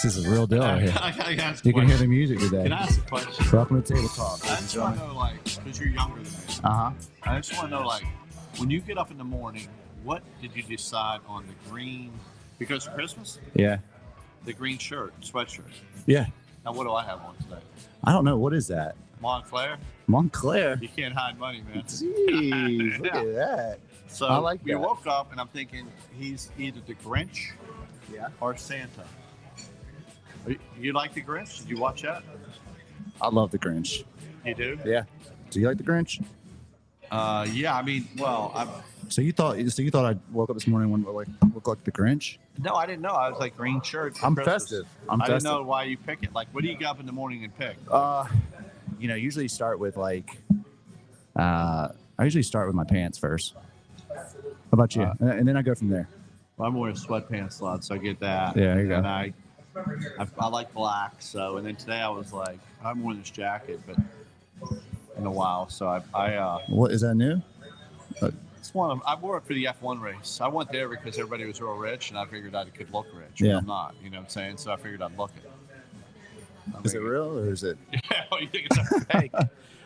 This is a real deal right here. I gotta ask You a can hear question. the music today. Can I ask a question? Welcome to Table Talk. I just want to know, like, because you're younger than me. Uh-huh. I just want to know, like, when you get up in the morning, what did you decide on the green? Because of Christmas, Yeah. the green shirt, sweatshirt. Yeah. Now, what do I have on today? I don't know. What is that? Montclair. Montclair. You can't hide money, man. Jeez, look at that. So I like we that. woke up, and I'm thinking he's either the Grinch Yeah. or Santa. You like the Grinch? Did you watch that? I love the Grinch. You do? Yeah. Do you like the Grinch? Yeah. I mean, well, So you thought I woke up this morning and look like the Grinch? no, I didn't know. I was like green shirt. For I'm Christmas. festive. I didn't know why you pick it. Like, what do you get up in the morning and pick? Usually start with I usually start with my pants first. How about you? And then I go from there. Well, I'm wearing sweatpants a lot, so I get that. Yeah, there you go. And I like black, so, and then today I was like, I'm wearing this jacket, but in a while, so I What is that new? it's one of, I wore it for the F1 race. I went there because everybody was real rich, and I figured I could look rich. Yeah. But I'm not, you know what I'm saying? So I figured I'd look it. Is it real or is it? Yeah, you think it's fake?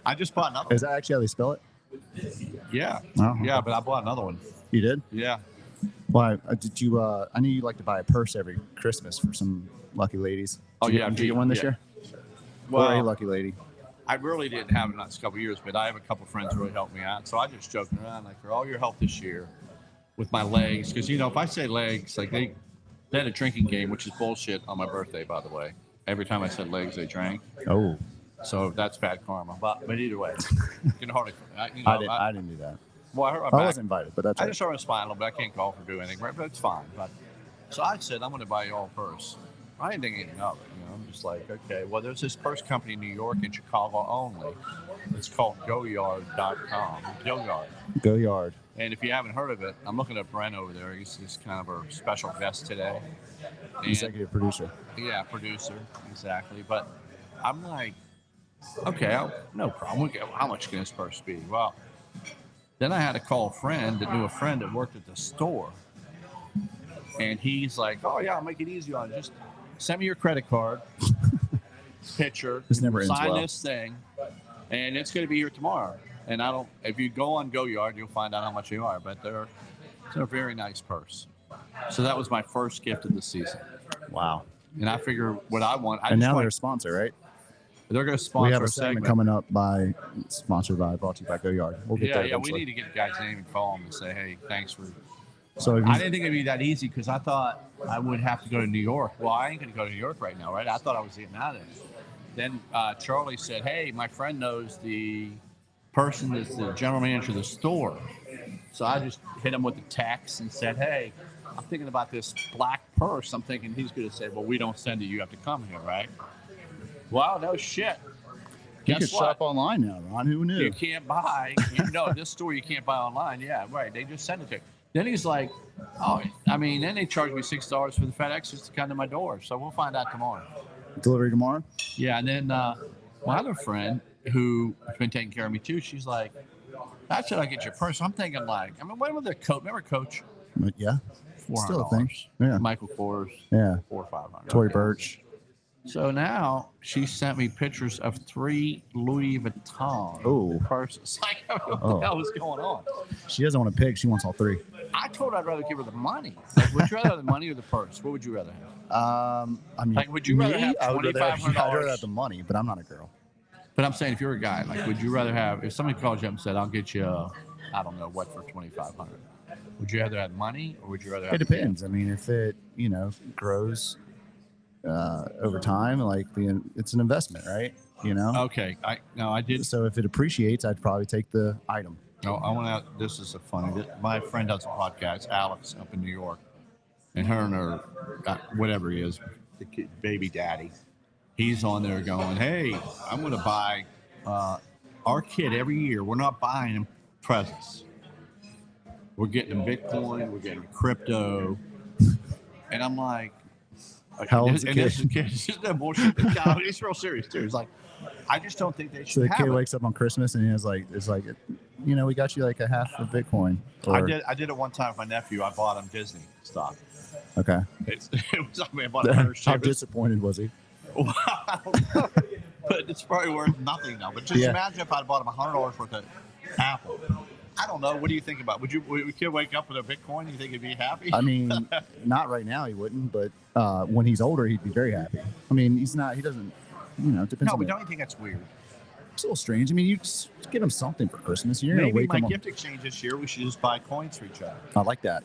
I just bought another Is that actually how they spell it? one. Yeah. Oh. Yeah, but I bought another one. You did? Yeah. Why did you? I knew you like to buy a purse every Christmas for some lucky ladies. Oh, Did you- yeah, Did you get one this year? Well, Or a lucky lady? I really didn't have it in the last couple of years, but I have a couple friends who really helped me out. So I just joking around, like, for all your help this year with my legs, because, you know, if I say legs, like they had a drinking game, which is bullshit on my birthday, by the way. Every time I said legs, they drank. Oh, So that's bad karma. But either way, you can hardly. You I know, didn't. I didn't do that. well, I hurt my I back. wasn't invited, but that's I right. just hurt my spine a little bit. I can't golf or do anything, right? But it's fine. But so I said, I'm going to buy you all a purse. I didn't think anything of it. You know, I'm just like, okay. Well, there's this purse company in New York and Chicago only. It's called GoYard.com. GoYard. Go yard. And if you haven't heard of it, I'm looking at Brent over there. He's kind of our special guest today. And, Executive producer. yeah, producer, exactly. But I'm like, okay, no problem. How much can this purse be? Well, then I had to call a friend that knew a friend that worked at the store. And he's like, oh, yeah, I'll make it easy on you. Just send me your credit card, picture, This never ends sign well. this thing, and it's going to be here tomorrow. And if you go on GoYard, you'll find out how much you are. But it's a very nice purse. So that was my first gift of the season. Wow. And I figure what I want. And now they're a sponsor, right? they're going to sponsor We have a a segment coming up brought to you by Go Yard. We'll get there Yeah, we eventually. need to get the guy's name and call him and say, hey, thanks for. So if I you, didn't think it'd be that easy because I thought I would have to go to New York. Well, I ain't going to go to New York right now, right? I thought I was getting out of it. Then Charlie said, hey, my friend knows the person that's the general manager of the store. So I just hit him with a text and said, hey, I'm thinking about this black purse. I'm thinking he's going to say, well, we don't send it. You have to come here, right? Well, no shit. you Guess could what? shop online now, Ron. Who knew? You can't buy. This store you can't buy online. Yeah, right. They just send it to you. Then he's like, oh, I mean, then they charge me $6 for the FedEx just to come to my door. So we'll find out tomorrow. Delivery tomorrow? Yeah, and then my other friend who's been taking care of me too, she's like, I said I get your purse. I'm thinking like, I mean, what was the coach? Remember Coach? But yeah. $400. Still a thing. Yeah. Michael Kors. Yeah. $400 or $500. Tory Okay. Burch. So now she sent me pictures of 3 Louis Vuitton Oh. purses. Like, what Oh. the hell is going on? She doesn't want to pick. She wants all three. I told her I'd rather give her the money. Like, would you rather have the money or the purse? What would you rather have? I mean, Like, would you rather have I would rather have, $2,500? I'd rather have the money, but I'm not a girl. But I'm saying, if you're a guy, like, would you rather have, if somebody called you up and said, I'll get you, I don't know what, for $2,500, would you rather have money or would you rather have It depends. I mean, if it, grows over time, like it's an investment, right? Okay. I did. So if it appreciates, I'd probably take the item. No, I want to. This is a funny. My friend does a podcast, Alex, up in New York, and her whatever he is, the kid, baby daddy. He's on there going, "Hey, I'm going to buy our kid every year. We're not buying him presents. We're getting him Bitcoin. We're getting him crypto." And I'm like, How old's the and kid? this is kid. This is no bullshit. No, he's real serious too. He's like, I just don't think they should. So the have kid it. wakes up on Christmas and it's like, we got you like a half of Bitcoin. Or, I did it one time with my nephew. I bought him Disney stock. Okay. It was, I mean, I bought a pair of How shoes. disappointed was he? Well, I don't know. But it's probably worth nothing now. But just imagine if I'd bought him $100 worth of Apple. I don't know. What do you think about? Would you wake up with a Bitcoin? You think he'd be happy? I mean, not right now he wouldn't, but when he's older he'd be very happy. I mean, he's not. He doesn't. You know, it depends. No, on but don't you think that's weird? It's a little strange. I mean, you just get him something for Christmas. You're Maybe gonna wake my him gift exchange this year, we should just buy coins for each other. I like that,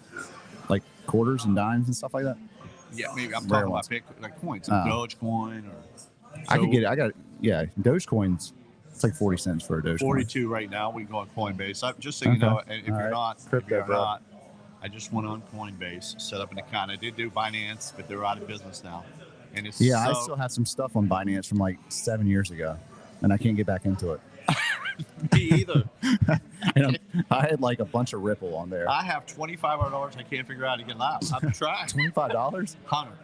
like quarters and dimes and stuff like that. Yeah, maybe I'm Rare talking ones. about Bitcoin, like coins, like Dogecoin or. I could get it. I got Dogecoins. It's like 40 cents for a Dogecoin. 42 right now. We can go on Coinbase. Just so you know, and if you're not, Crypto, bro. I just went on Coinbase, set up an account. I did do Binance, but they're out of business now. And it's I still have some stuff on Binance from like 7 years ago, and I can't get back into it. Me either. And I had like a bunch of Ripple on there. I have $2,500 I can't figure out how to get out. I've tried. $25? 100.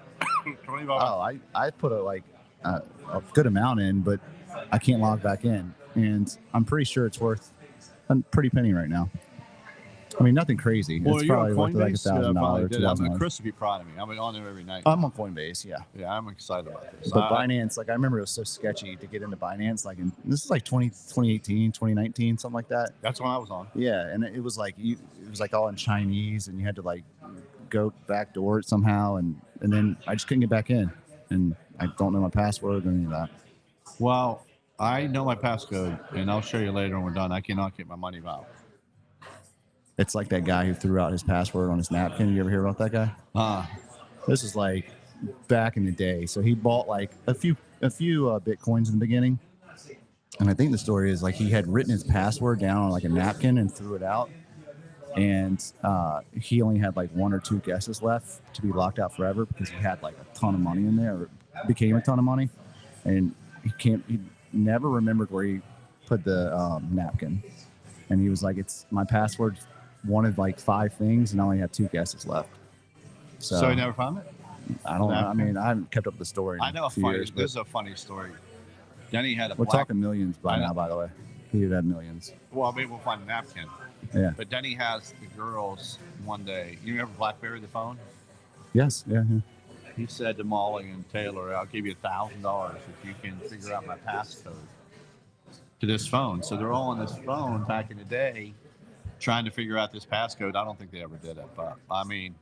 $25. Oh, I put a good amount in, but I can't log back in, and I'm pretty sure it's worth a pretty penny right now. I mean, nothing crazy. Well, it's you're probably on worth like Coinbase. $1,000, $2,000. Chris would be proud of me. I'm on there every night. I'm on Coinbase, yeah. Yeah, I'm excited about this. But Binance, like I remember it was so sketchy to get into Binance. Like this is like 2018, 2019, something like that. That's when I was on. Yeah, and it was like all in Chinese, and you had to like go backdoor it somehow, and then I just couldn't get back in, and I don't know my password or any of that. Well, I know my passcode, and I'll show you later when we're done. I cannot get my money out. It's like that guy who threw out his password on his napkin. You ever hear about that guy? This is like back in the day. So he bought like a few Bitcoins in the beginning. And I think the story is like he had written his password down on like a napkin and threw it out. And he only had like 1 or 2 guesses left to be locked out forever because he had like a ton of money in there, or became a ton of money. And he never remembered where he put the napkin. And he was like, it's my password. Wanted like 5 things, and I only had 2 guesses left. So he never found it? I don't know. I mean, I haven't kept up with the story. I know years, this is a funny story. Denny had a we're talking millions by now, by the way. He would have millions. Well, maybe we'll find a napkin. Yeah. But Denny has the girls one day. You remember BlackBerry, the phone? Yes. Yeah. He said to Molly and Taylor, I'll give you $1,000 if you can figure out my passcode to this phone. So they're all on this phone back in the day trying to figure out this passcode. I don't think they ever did it, but I mean,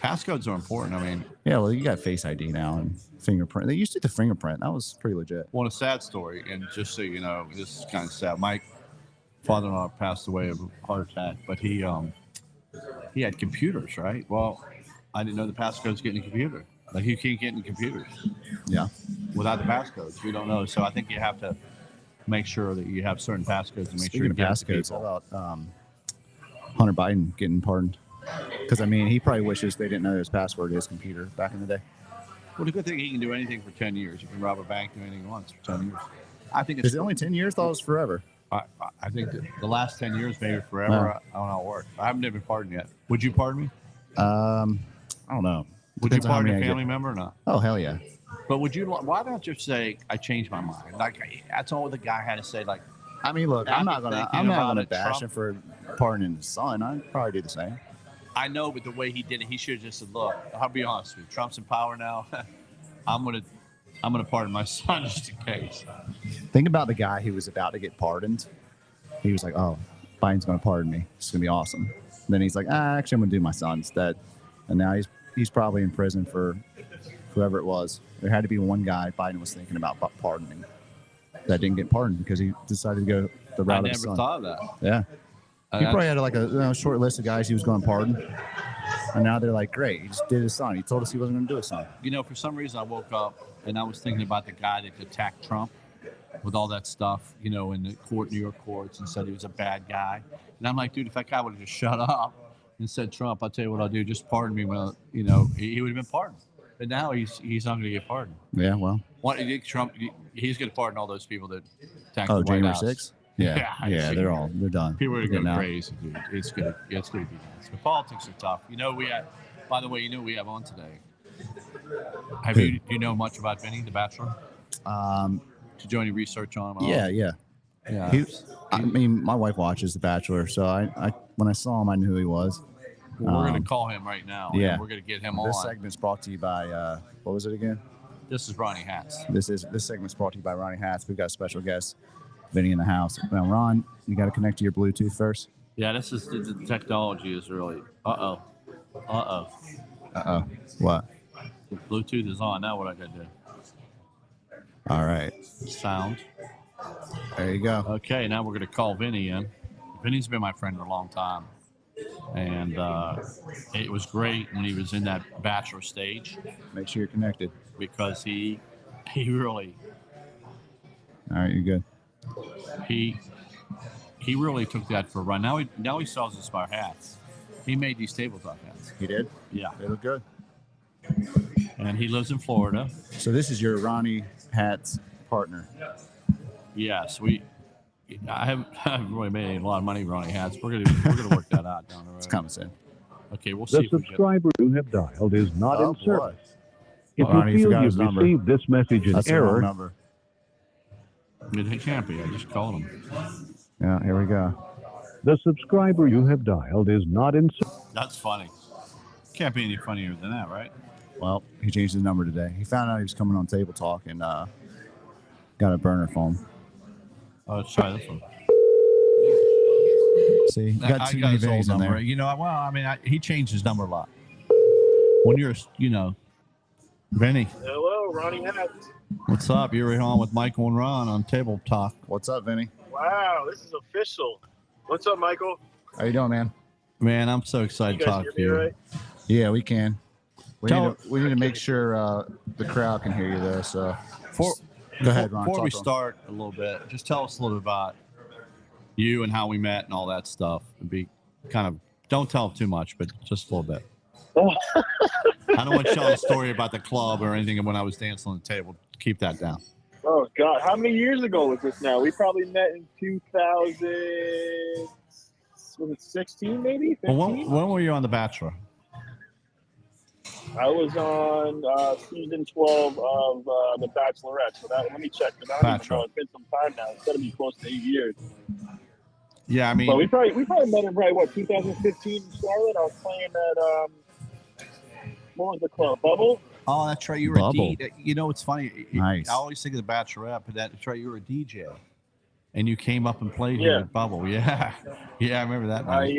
passcodes are important. I mean, yeah, well, you got Face ID now and fingerprint. They used to do the fingerprint. That was pretty legit. Well, a sad story, and just so you know, this is kind of sad. My father-in-law passed away of a heart attack, but he had computers, right? Well, I didn't know the passcodes get in the computer. Like you can't get in computers. Yeah. Without the passcodes, we don't know. So I think you have to make sure that you have certain passcodes to make sure you Speaking get of to passcodes, people. how about Hunter Biden getting pardoned? Because I mean, he probably wishes they didn't know his password to his computer back in the day. Well, the good thing he can do anything for 10 years. You can rob a bank, do anything he wants for 10 years. I think it's Is it only 10 years? I thought it was forever. I think that the last 10 years, maybe forever. I don't know how it works. I haven't been pardoned yet. Would you pardon me? I don't know. Would you Depends on how pardon many a I family get. member or not? Oh, hell yeah. But would you? Why don't you say I changed my mind? Like that's all the guy had to say. Like I mean, look, I'm not gonna bash Trump. him for pardoning his son. I'd probably do the same. I know, but the way he did it, he should have just said, "Look, I'll be honest with you. Trump's in power now. I'm gonna pardon my son just in case." Think about the guy who was about to get pardoned. He was like, "Oh, Biden's gonna pardon me. It's gonna be awesome." And then he's like, "Actually, I'm gonna do my son instead." And now he's probably in prison for whoever it was. There had to be one guy Biden was thinking about pardoning that didn't get pardoned because he decided to go the route of his son. I never thought of that. Yeah. He probably had like a short list of guys he was going to pardon. And now they're like, great, he just did his son. He told us he wasn't going to do his son. You know, for some reason I woke up and I was thinking about the guy that attacked Trump with all that stuff, you know, in the New York courts and said he was a bad guy. And I'm like, dude, if that guy would have just shut up and said, Trump, I'll tell you what I'll do, just pardon me. Well, you know, he would have been pardoned. But now he's not going to get pardoned. Yeah, well. Trump, he's going to pardon all those people that attacked the White January House. 6th? Yeah, they're done. People are going now. crazy, dude. It's going to be nice. But politics are tough. You know, by the way, you know we have on today. Do you know much about Vinny, the Bachelor? Did you do any research on him? Yeah. I mean, my wife watches The Bachelor, so I when I saw him, I knew who he was. Well, we're going to call him right now. Yeah. And we're going to get him This on. segment's brought to you by, what was it again? This is Ronny Hats. This segment's brought to you by Ronny Hats. We've got a special guest, Vinny, in the house. Now, Ron, you got to connect to your Bluetooth first. Yeah, this is the technology is really. Uh-oh. What? The Bluetooth is on. Now what I got to do? All right. Sound. There you go. Okay, now we're going to call Vinny in. Vinny's been my friend for a long time. And it was great when he was in that Bachelor stage Make sure you're connected. because he really, All right, you're good. he really took that for a run. Now he sells us our hats. He made these tabletop hats. He did? Yeah. They look good. And he lives in Florida. So this is your Ronny Hats partner. Yes, I haven't really made a lot of money with Ronny Hats. We're gonna work that out down the road. It's coming soon. Okay, we'll see. The subscriber you have dialed is not in service. If Ronny, you feel forgot you've his number. received this message in That's the wrong error, number. It can't be. I just called him. Yeah, here we go. the subscriber you have dialed is not in service. That's funny. Can't be any funnier than that, right? Well, he changed his number today. He found out he was coming on Table Talk and got a burner phone. Oh, let's try this one. See, you got too many his old Vinnies in number. there. You know, well, I mean, he changed his number a lot. When you're, Vinny, Hello, Ronny Hats. what's up? You're on with Michael and Ron on Table Talk. What's up, Vinny? Wow, this is official. What's up, Michael? How you doing, man? Man, I'm so excited You to guys talk hear to me you. all right? Yeah, we can. We Tell- need to make sure the crowd can hear you, though. So Go ahead, Ron. Before we talk to 'em. start a little bit, just tell us a little bit about you and how we met and all that stuff. It'd be kind of, don't tell too much, but just a little bit. I don't want to tell a story about the club or anything when I was dancing on the table. Keep that down. Oh, God. How many years ago was this now? We probably met in 2016, maybe? 15? Well, when were you on The Bachelor? I was on season 12 of The Bachelorette. So let me check. 'Cause I don't even know. It's been some time now. It's got to be close to 8 years. Yeah, I But mean, we probably met in, 2015 in Charlotte. I was playing at, what was the club? Bubble? oh, that's right. You were Bubble. a DJ. You know, it's funny. Nice. I always think of The Bachelorette, but that's right. You were a DJ. And you came up and played Yeah. here at Bubble. Yeah. Yeah, I remember that. I night.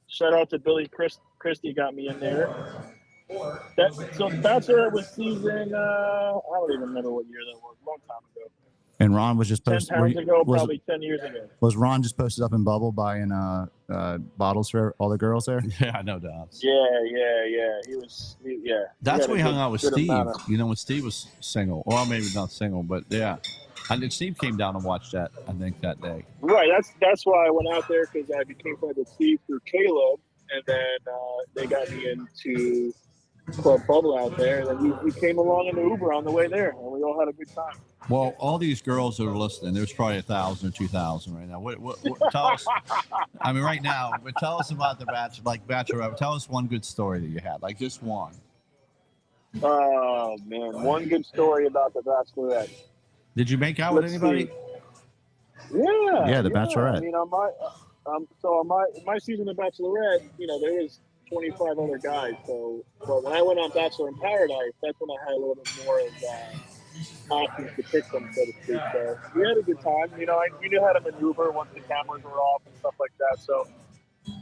shout out to Billy Christie, got me in there. So Bachelorette was season I don't even remember what year that was. A long time ago. And Ron was just 10 posted. pounds ago, probably 10 years ago. Was Ron just posted up in Bubble buying bottles for all the girls there? Yeah, no doubt. Yeah. He was. Yeah. That's when we hung out with good Steve. amount of- When Steve was single. Well, maybe not single, but yeah. And then Steve came down and watched that, I think, that day. Right. That's why I went out there, because I became friends with Steve through Caleb, and then they got me into Club Bubble out there, and then we came along in the Uber on the way there, and we all had a good time. Well, all these girls that are listening, there's probably 1,000 or 2,000 right now. What tell us? I mean, right now, but tell us about the Bachelorette. Tell us one good story that you had, like just one. Oh man, one good story about the Bachelorette. Did you make out with Let's anybody? see. Yeah. Yeah, the Bachelorette. I mean, on my season of Bachelorette, there was 25 other guys. So, but when I went on Bachelor in Paradise, that's when I had a little bit more of options to pick them, so to speak. So we had a good time. We knew how to maneuver once the cameras were off and stuff like that. So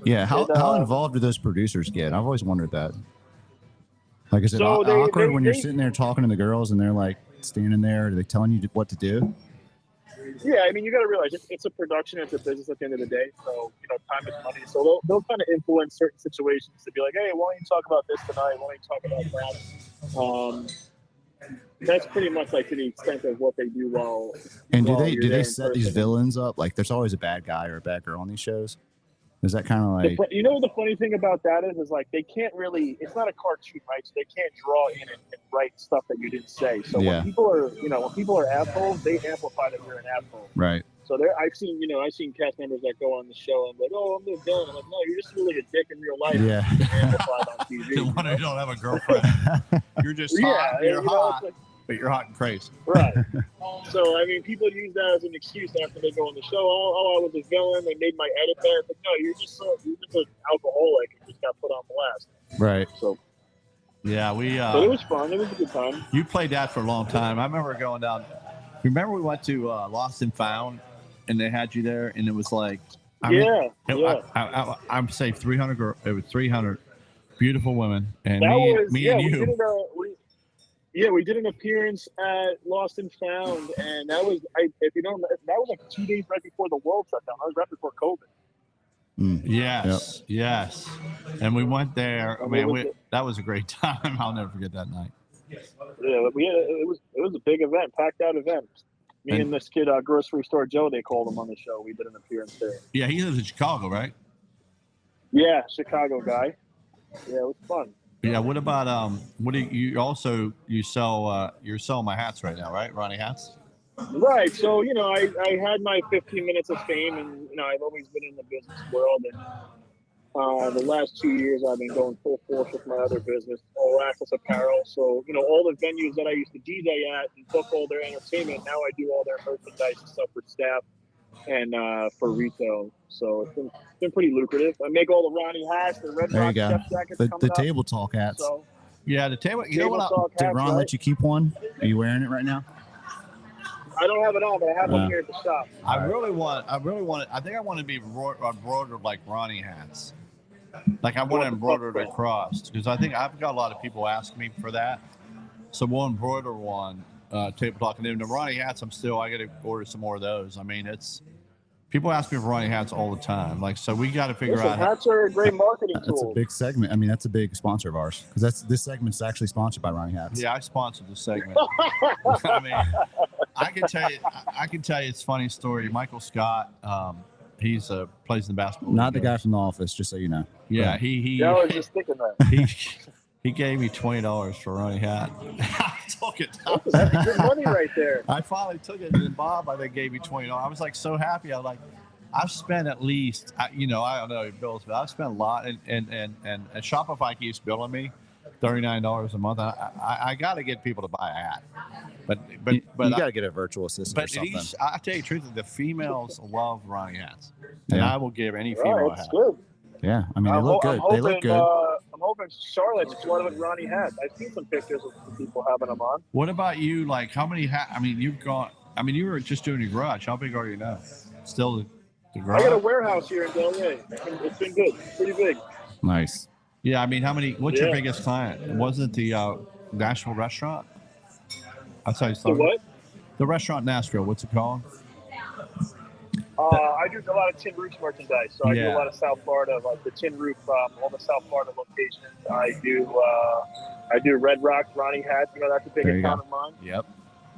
Yeah. How And, involved do those producers get? I've always wondered that. Like, is it So they- awkward they- when you're they- sitting there talking to the girls and they're like standing there? Are they telling you what to do? yeah, I mean, you got to realize it's a production, it's a business at the end of the day. So time is money. So they'll kind of influence certain situations to be like, hey, why don't you talk about this tonight? Why don't you talk about that? That's pretty much like to the extent of what they do while. And do while they you're do there they in set these person. villains up? Like, there's always a bad guy or a bad girl on these shows. Is that kind of like? The funny thing about that is like they can't really. It's not a cartoon, right? So they can't draw in and write stuff that you didn't say. So Yeah. when people are assholes, they amplify that you're an asshole. Right. So I've seen cast members that go on the show and like, oh, I'm the villain. I'm like, no, you're just really a dick in real life. Yeah. Amplified on TV. No wonder you don't have a girlfriend. You're just Yeah, hot. You're hot, it's like, but you're hot and crazy. right. So I mean, people use that as an excuse after they go on the show. Oh, I was a villain. They made my edit bad. But no, you're just an alcoholic. You just got put on blast. Right. So Yeah, but it was fun. It was a good time. you played that for a long time. I remember going down. Remember we went to Lost and Found, and they had you there, and it was like, I'm say 300 it was 300 beautiful women, and me and you. We did an appearance at Lost and Found, and that was if you don't, that was like 2 days right before the world shut down. That was right before COVID. Yes. And we went there. That was a great time. I'll never forget that night. Yeah, it was a big event, packed out event. Me and this kid, Grocery Store Joe, they called him on the show. We did an appearance there. Yeah, he lives in Chicago, right? Yeah, Chicago guy. Yeah, it was fun. Yeah. What about what do you sell? You're selling my hats right now, right? Ronny Hats. Right. So I had my 15 minutes of fame, and I've always been in the business world, and the last 2 years I've been going full force with my other business, All Access Apparel. So all the venues that I used to DJ at and book all their entertainment, now I do all their merchandise and stuff for staff and for retail. So it's been pretty lucrative. I make all the Ronny Hats, the Red Rock chef jackets. The table talk hats. So, yeah, the table. Did Ron let you keep one? Are you wearing it right now? I don't have it on, but I have one here at the shop. I really want it. I think I want to be embroidered like Ronny Hats. Like I want to embroider it across, because I think I've got a lot of people asking me for that. So we'll embroider one table talk, and then the Ronny Hats. I got to order some more of those. I mean, people ask me for Ronny Hats all the time. Like, so we got to figure out. Hats are a great marketing tool. That's a big segment. I mean, that's a big sponsor of ours, because this segment's actually sponsored by Ronny Hats. Yeah, I sponsored the segment. I mean, I can tell you it's a funny story. Michael Scott, he's plays in the basketball. Not the guy from The Office, just so you know. Yeah, right. I was just thinking that. He gave me $20 for a Ronny hat. I took it. That's good money right there. I finally took it, and Bob, I think, gave me $20. I was like so happy. I was like, I've spent at least, I don't know your bills, but I've spent a lot, and Shopify keeps billing me $39 a month. I got to get people to buy a hat, but you got to get a virtual assistant or something. I tell you the truth, the females love Ronny hats, and I will give any female a hat. Good. Yeah, I mean, they look good. They look good. I'm hoping Charlotte's flooded with Ronny hats. I've seen some pictures of people having them on. What about you? Like, how many hats? I mean, you were just doing your garage. How big are you now? Still the garage? I got a warehouse here in Delray. It's been good. Pretty big. Nice. Yeah, I mean, what's your biggest client? Wasn't it the Nashville restaurant? I'll tell you something. The what? The restaurant Nashville. What's it called? I do a lot of Tin Roofs merchandise, so I do a lot of South Florida, like the Tin Roof, all the South Florida locations. I do Red Rock, Ronny Hats. That's a big account of mine. Yep.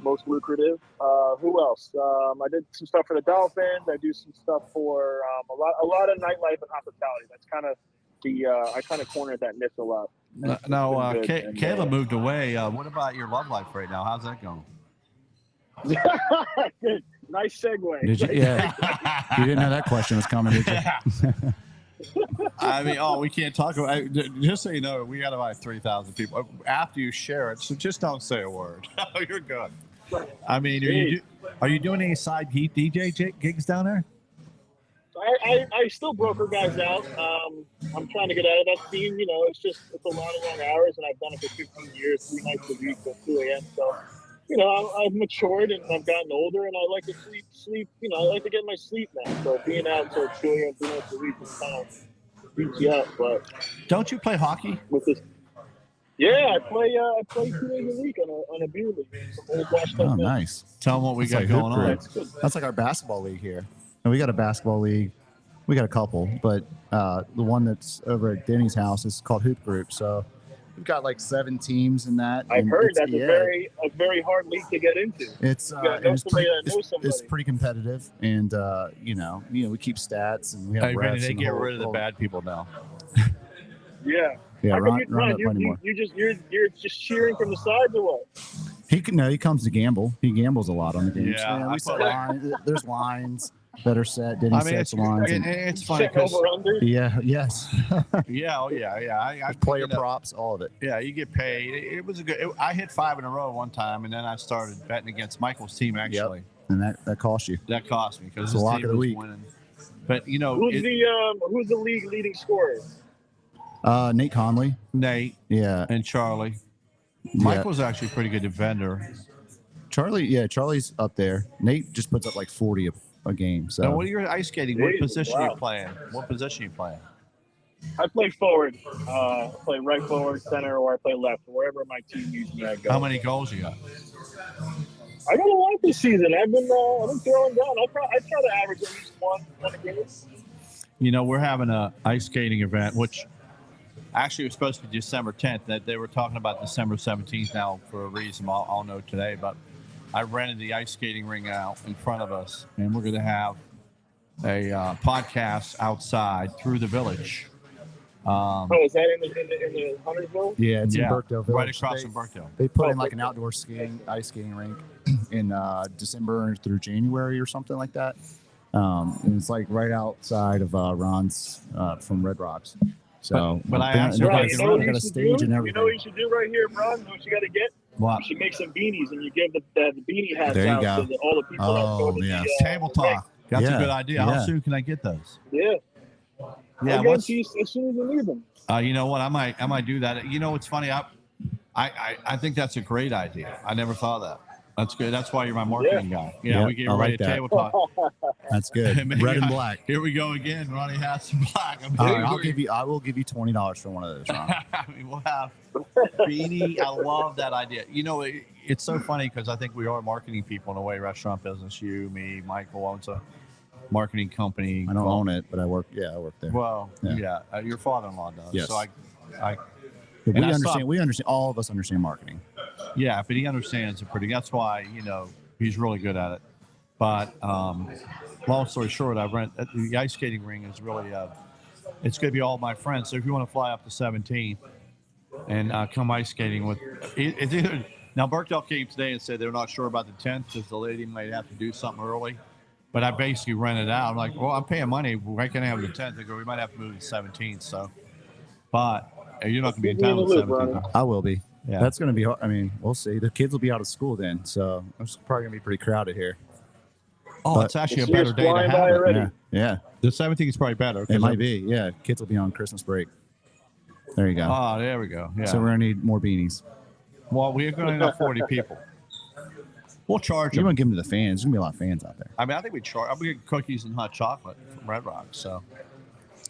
Most lucrative. Who else? I did some stuff for the Dolphins. I do some stuff for a lot of nightlife and hospitality. That's kind of I kind of cornered that niche a lot. Now, Kayla moved away. What about your love life right now? How's that going? Good. Nice segue. Did you? Yeah. You didn't know that question was coming, did you? I mean, we can't talk about. Just so you know, we got about 3,000 people. After you share it, so just don't say a word. You're good. I mean, are you doing any side heat DJ gigs down there? I still broker guys out. I'm trying to get out of that scene. It's a lot of long hours, and I've done it for 15 years, 3 nights a week till 2 a.m. So. I've matured and I've gotten older, and I like to sleep. I like to get my sleep now. So being out until 2 a.m. 3 nights a week is kind of beats you up. But don't you play hockey? With this, yeah, I play 2 days a week on a beer league. Oh, nice. Tell them what we got going on. That's like our basketball league here. And we got a basketball league. We got a couple, but the one that's over at Denny's house is called Hoop Group. So. We've got like 7 teams in that. I've heard that's a very hard league to get into. It's pretty competitive, and we keep stats and we have refs. They get rid of the bad people now. Yeah. Ron you're just cheering from the sides or what? He comes to gamble. He gambles a lot on the games. Yeah, we set lines. There's lines that are set. Denny sets lines. It's funny because yes. I player props, all of it. Yeah, you get paid. It was I hit 5 in a row one time, and then I started betting against Michael's team actually. Yep. And that cost you. That cost me because the lock of the week. Winning. But who's the league leading scorer? Nate Conley. Nate Yeah. and Charlie. Mike was actually a pretty good defender. Charlie's up there. Nate just puts up like 40 a game. So. And what are your ice skating? What Jesus, position are you wow. playing? What position are you playing? I play forward. I play right forward, center, or I play left. Wherever my team needs me, I go. How many goals you got? I got a lot this season. I've been throwing down. I try to average at least one a game. You know, we're having a ice skating event, which actually was supposed to be December 10th. That they were talking about December 17th now for a reason I'll know today. But I rented the ice skating ring out in front of us, and we're going to have a podcast outside through the village. Is that in the Huntersville? Yeah, it's in Burkdale Village. Right across from Burkdale. They put in like an outdoor ice skating rink in December through January or something like that. And it's like right outside of Ron's from Red Rocks. So, but I they're actually gonna- you they're know gonna what stage and everything. You know what you should do right here, Ron? You know what you got to get? What? You should make some beanies and you give the beanie hats There you out go. to all the people that go to yes. the Table talk. That's a good idea. How Yeah. soon can I get those? Yeah. Yeah, I'll get to you as soon as you need them. You know what? I might do that. You know, it's funny. I think that's a great idea. I never thought of that. That's good. That's why you're my marketing guy. Yeah, Yeah, we get I ready like to that. table talk. That's good. Maybe Red and black. Here we go again. Ronny Hats and black. All right, I will give you $20 for one of those, Ron. I mean, we'll have beanie. I love that idea. You know, it's so funny because I think we are marketing people in a way. Restaurant business. You, me, Michael owns a marketing company. I don't own it, but I work there. Well, yeah, your father-in-law does. Yes. So I We and I understand. saw- We understand. All of us understand marketing. yeah, but he understands it pretty. That's why he's really good at it. But long story short, the ice skating ring is really it's going to be all my friends. So if you want to fly up to 17th and come ice skating with it's either now Burkdale came today and said they're not sure about the 10th because the lady might have to do something early. But I basically rented out. I'm like, well, I'm paying money. Why can't I have the 10th? They go, we might have to move to the 17th. So, but you're not going to be in town on the 17th. I will be. Yeah. That's going to be. I mean, we'll see. The kids will be out of school then, so it's probably going to be pretty crowded here. Oh, But- it's actually a It's better just day to flying have by it. already. Yeah. The 17th is probably better. 'cause It might be. Yeah, kids will be on Christmas break. There you go. Oh, there we go. Yeah. So we're going to need more beanies. Well, we're going to have 40 people. We'll charge You them. want to give them to the fans? There's going to be a lot of fans out there. I mean, I think we charge. We get cookies and hot chocolate from Red Rock. So,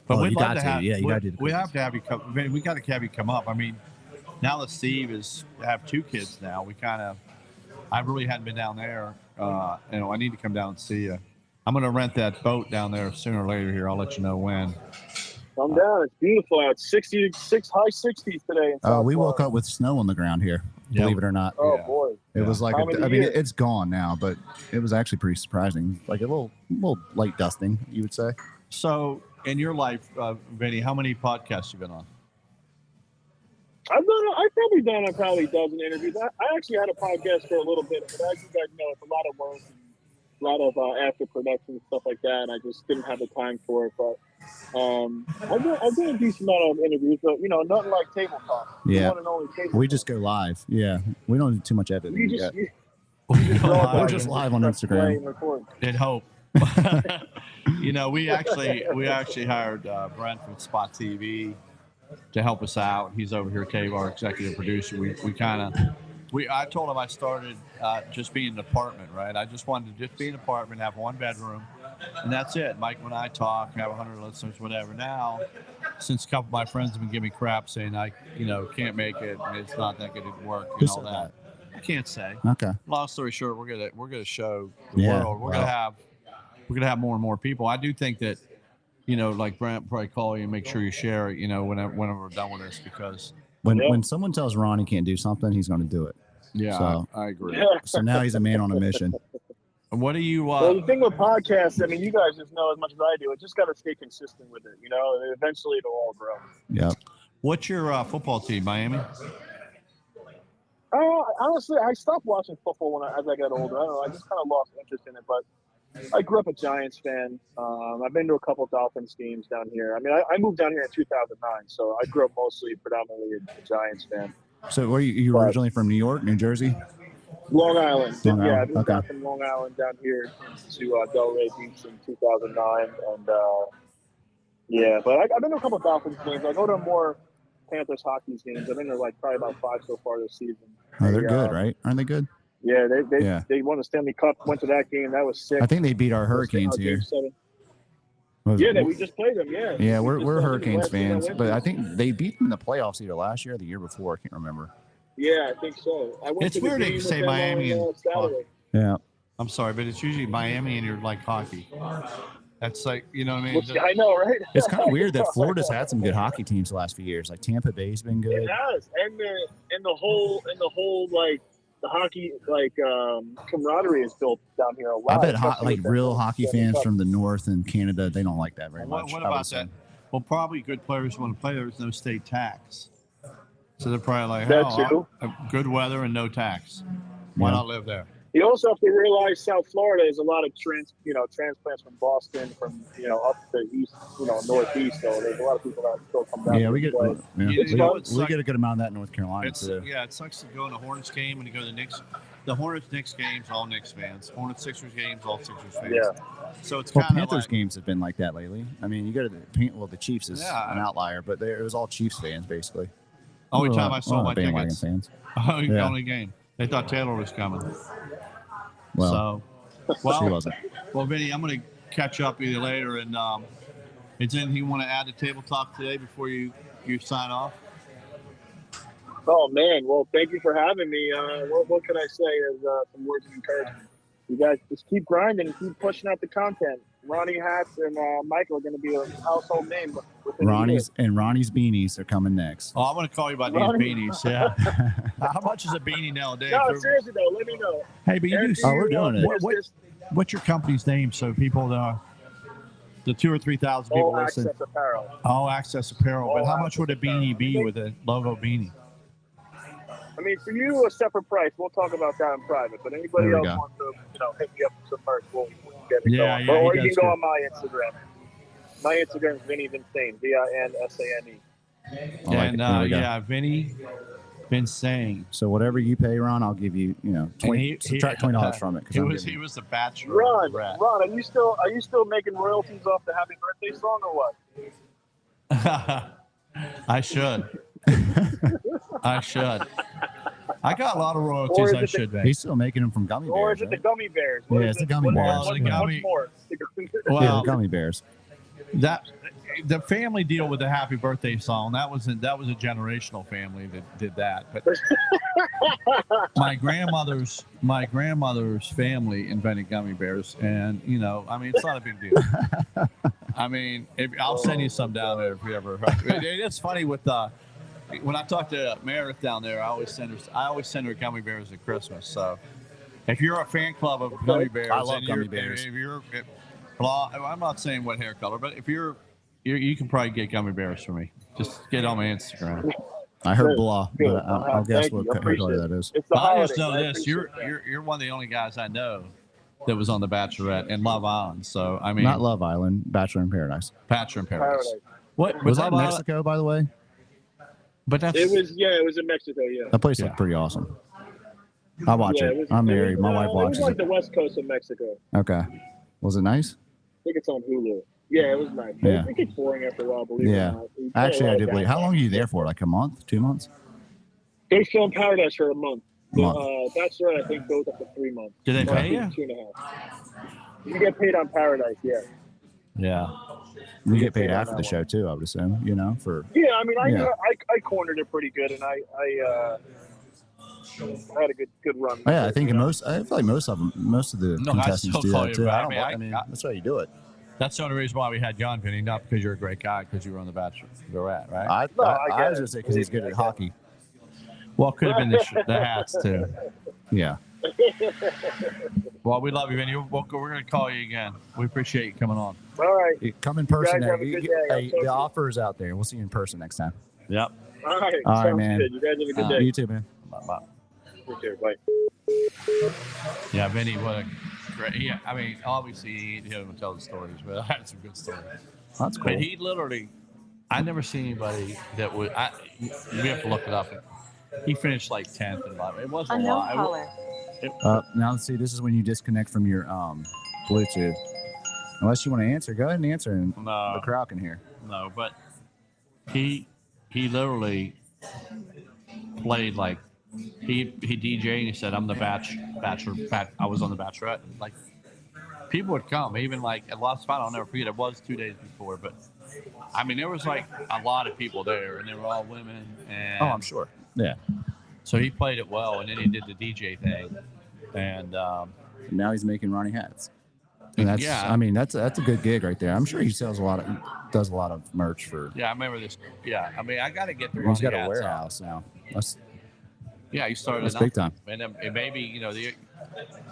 but Oh, we'd you love got to to. have. Yeah, you we- gotta do the We cookies. have to have you come. We got to have you come up. I mean, now that Steve have 2 kids now, I really hadn't been down there. I need to come down and see you. I'm going to rent that boat down there sooner or later here. I'll let you know when. Come down. It's beautiful out. 66, high 60s today. In South We woke Florida. up with snow on the ground here. Yeah. Believe it or not. Oh, Yeah. boy. It was like, Time of the I mean, year. it's gone now, but it was actually pretty surprising. Like a little light dusting, you would say. So, in your life, Vinny, how many podcasts you been on? I've probably a dozen interviews. I actually had a podcast for a little bit, but as you guys know, it's a lot of work and a lot of after production and stuff like that, and I just didn't have the time for it. But I've done a decent amount of interviews, but nothing like table talk. Yeah. One and only table We talk. just go live. Yeah. We don't do too much editing You yet. just, you just go out We're there just and live on press play Instagram. and record. In hope. We actually hired Brent from Spot TV to help us out. He's over here, Cave, our executive producer. I told him I started just being an apartment, right? I just wanted to just be an apartment, have 1 bedroom, and that's it. Mike and I talk, have 100 listeners, whatever. Now, since a couple of my friends have been giving me crap saying I, can't make it, and it's not that good at work Who and all said that. I can't say. Okay. Long story short, we're gonna show the Yeah, world. We're wow. gonna have more and more people. I do think that, like Brent probably call you and make sure you share it. Whenever we're done with this, because When someone tells Ron he can't do something, he's going to do it. yeah, So- I agree. Yeah. So now he's a man on a mission. What do you? Well, the thing with podcasts, I mean, you guys just know as much as I do. It just got to stay consistent with it. Eventually it'll all grow. Yep. What's your football team, Miami? Honestly, I stopped watching football as I got older. I don't know. I just kind of lost interest in it. But I grew up a Giants fan. I've been to a couple Dolphins games down here. I mean, I moved down here in 2009, so I grew up predominantly a Giants fan. So were you originally from New York, New Jersey? Long Island. Long Yeah, I Island, moved okay. down from Long Island down here to Delray Beach in 2009. And, Yeah, but I've been to a couple of Dolphins games. I go to more Panthers hockey games. I think there's like probably about 5 so far this season. Oh, they're good, right? Aren't they good? Yeah, Yeah. they won the Stanley Cup. Went to that game. That was sick. I think they beat our Hurricanes Game here. 7. Was- Yeah, we just played them. Yeah. Yeah, We we're just played them Hurricanes last year. fans, but I think they beat them in the playoffs either last year or the year before. I can't remember. Yeah, I think so. I went It's to the weird that game you with say them Miami on, and Saturday. Yeah. I'm sorry, but it's usually Miami and you're like hockey. That's like, you know what I mean? Which, I know, right? It's kind of weird that Florida's had some good hockey teams the last few years. Like Tampa Bay's been good. It has, and the whole like the hockey camaraderie is built down here a lot. I bet especially with real the hockey Stanley fans Cup. from the north and Canada, they don't like that very What, much. what I would about assume. that? Well, probably good players want to play. There's no state tax. So they're probably like, That too. good weather and no tax. Why Yeah. not live there? You also have to realize South Florida is a lot of transplants from Boston, from up the east, northeast. So there's a lot of people that still come down. Yeah, we to get play. You know what's we like- get a good amount of that in North Carolina It's too. yeah, it sucks to go in a Hornets game and to go to the Knicks. The Hornets Knicks games, all Knicks fans. Hornets Sixers games, all Sixers fans. Yeah. So it's Well, kind of Panthers like, games have been like that lately. I mean, you go to the Chiefs is Yeah. an outlier, but it was all Chiefs fans basically. only We're time not- I saw we're my not bandwagon tickets. fans. Yeah. Only game. They thought Taylor was coming. Well, So, she well, wasn't. well, Vinny, I'm going to catch up with you later. And is anything you want to add to Table Talk today before you sign off? Oh man, well, thank you for having me. What can I say as some words of encouragement? You guys just keep grinding and keep pushing out the content. Ronny Hats and Michael are going to be a household name within a year. Ronnie's beanies are coming next. Oh, I'm going to call you about Ronnie. these beanies. Yeah. How much is a beanie nowadays? No, seriously though, let me know. Hey, but you Eric, do. Oh, we're doing it. What's your company's name so people know? The 2,000 or 3,000 people All listen. Access Apparel. All Access Apparel. But All how much would a Access beanie Apparel. be with a logo beanie? I mean, for you, a separate price. We'll talk about that in private. But anybody There we else go. wants to, hit me up with some merch, we'll get it Yeah, going. yeah, Or he you can does go good. on my Instagram. My Instagram is Vinny Ventiera, Vinsane. I like And it. There we go. yeah, Vinny Ventiera. So whatever you pay, Ron, I'll give you. Subtract $20 from it. 'cause I'm giving He you- was the Bachelor. Ron, rat. are you still making royalties off the Happy Birthday song or what? I should. I should. I got a lot of Or royalties is I it should make. He's still making them from gummy bears. Or is it the right? gummy bears? Yeah, it's the gummy what- bears. What's, The gummy- what's more? Well, Yeah, the gummy bears. That the family deal with the Happy Birthday song that was a generational family that did that. But my grandmother's family invented gummy bears, and I mean, it's not a big deal. I mean, I'll send you some down there if you ever. It's funny with when I talk to Meredith down there, I always send her gummy bears at Christmas. So if you're a fan club of gummy bears, I love and gummy you're- bears. If you're, I'm not saying what hair color, but if you can probably get gummy bears for me. Just get on my Instagram. I heard Good, blah, good. but I'll guess Thank what you. I hair color appreciate that is. It's the But I holiday. just know I this: appreciate you're one of the only guys I know that was on the Bachelorette and Love Island. So I mean, Not Love Island, Bachelor in Paradise. Bachelor in Paradise. Paradise. What Was that Love in Island- Mexico, by the way? But that's It was in Mexico, yeah. That place Yeah. looked pretty awesome. I'll watch Yeah, it. was- I'm it married. was, My wife It was watches like it. the west coast of Mexico. I Okay. Was it nice? think it's on Hulu. Yeah, it was nice. Yeah. It gets boring after a while, believe it Yeah. or not. You play Actually, a I lot do of believe. How long are you there for? Like a month? 2 months? They filmed Paradise for a month. Month. Bachelorette, I think, goes up to 3 months. Do they Or pay you? 2.5. You get paid on Paradise, yeah. Yeah. You get paid paid on after that the show too, I would assume. For Yeah, I mean, Yeah. I cornered it pretty good, and I had a good run. oh, yeah, I think I feel like most of the No, I contestants still do call that you too. Brad. I don't. I mean, that's how you do it. That's the only reason why we had you on, Vinny, not because you're a great guy, because you were on the Bachelorette, right? I No, I get was it. just saying because he's good at hockey. Well, it could have been the hats too. Yeah. Well, we love you, Vinny. We're going to call you again. We appreciate you coming on. All right. Come in person. guys have a good day. I'll Hey, talk to the you. offer is out there. We'll see you in person next time. Yep. All right. All right, Sounds man. good. You guys have a good day. You too, man. Bye-bye. Take care. Bye. Yeah, Vinny, what a great. Yeah, I mean, obviously he didn't tell the stories, but I had some good stories. That's cool. But he literally, I never seen anybody that would. We have to look it up. He finished like 10th in life. It wasn't a Unknown lot. caller. Now let's see. This is when you disconnect from your Bluetooth. Unless you want to answer, go ahead and answer, and No. the crowd can hear. No, but he literally played like he DJ'd and he said, "I'm the bachelor. I was on the Bachelorette." And, like people would come, even like at Lost Spot. I'll never forget. It was 2 days before, but I mean, there was like a lot of people there, and they were all women. And Oh, I'm sure. Yeah. so he played it well, and then he did the DJ thing, and Now he's making Ronny Hats. And that's, Yeah. I mean, that's a good gig right there. I'm sure he does a lot of merch for. yeah, I remember this. Yeah, I mean, I got to get the He's got Ronny a Hats warehouse now. That's Yeah, you started That's big time. and then and maybe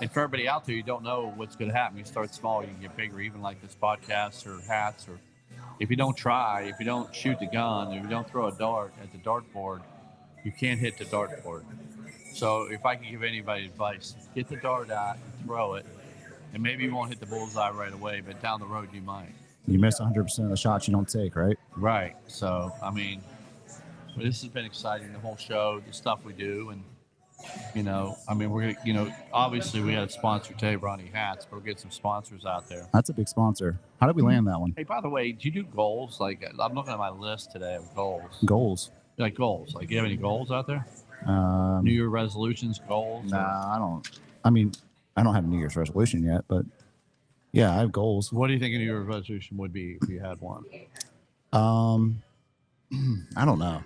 and for everybody out there, you don't know what's going to happen. You start small, you can get bigger. Even like this podcast or hats, or if you don't try, if you don't shoot the gun, if you don't throw a dart at the dartboard, you can't hit the dartboard. So if I can give anybody advice, get the dart out and throw it, and maybe you won't hit the bullseye right away, but down the road you might. You miss 100% of the shots you don't take, right? Right. So I mean, this has been exciting. The whole show, the stuff we do, and I mean, we're obviously we had a sponsor today, Ronny Hats, but we'll get some sponsors out there. That's a big sponsor. How did we land that one? Hey, by the way, do you do goals? Like, I'm looking at my list today of goals. Goals. Like goals. Like, do you have any goals out there? Um, New Year resolutions, goals? Nah, I don't. I mean, I don't have a New Year's resolution yet, but yeah, I have goals. What do you think a New Year resolution would be if you had one? I don't know.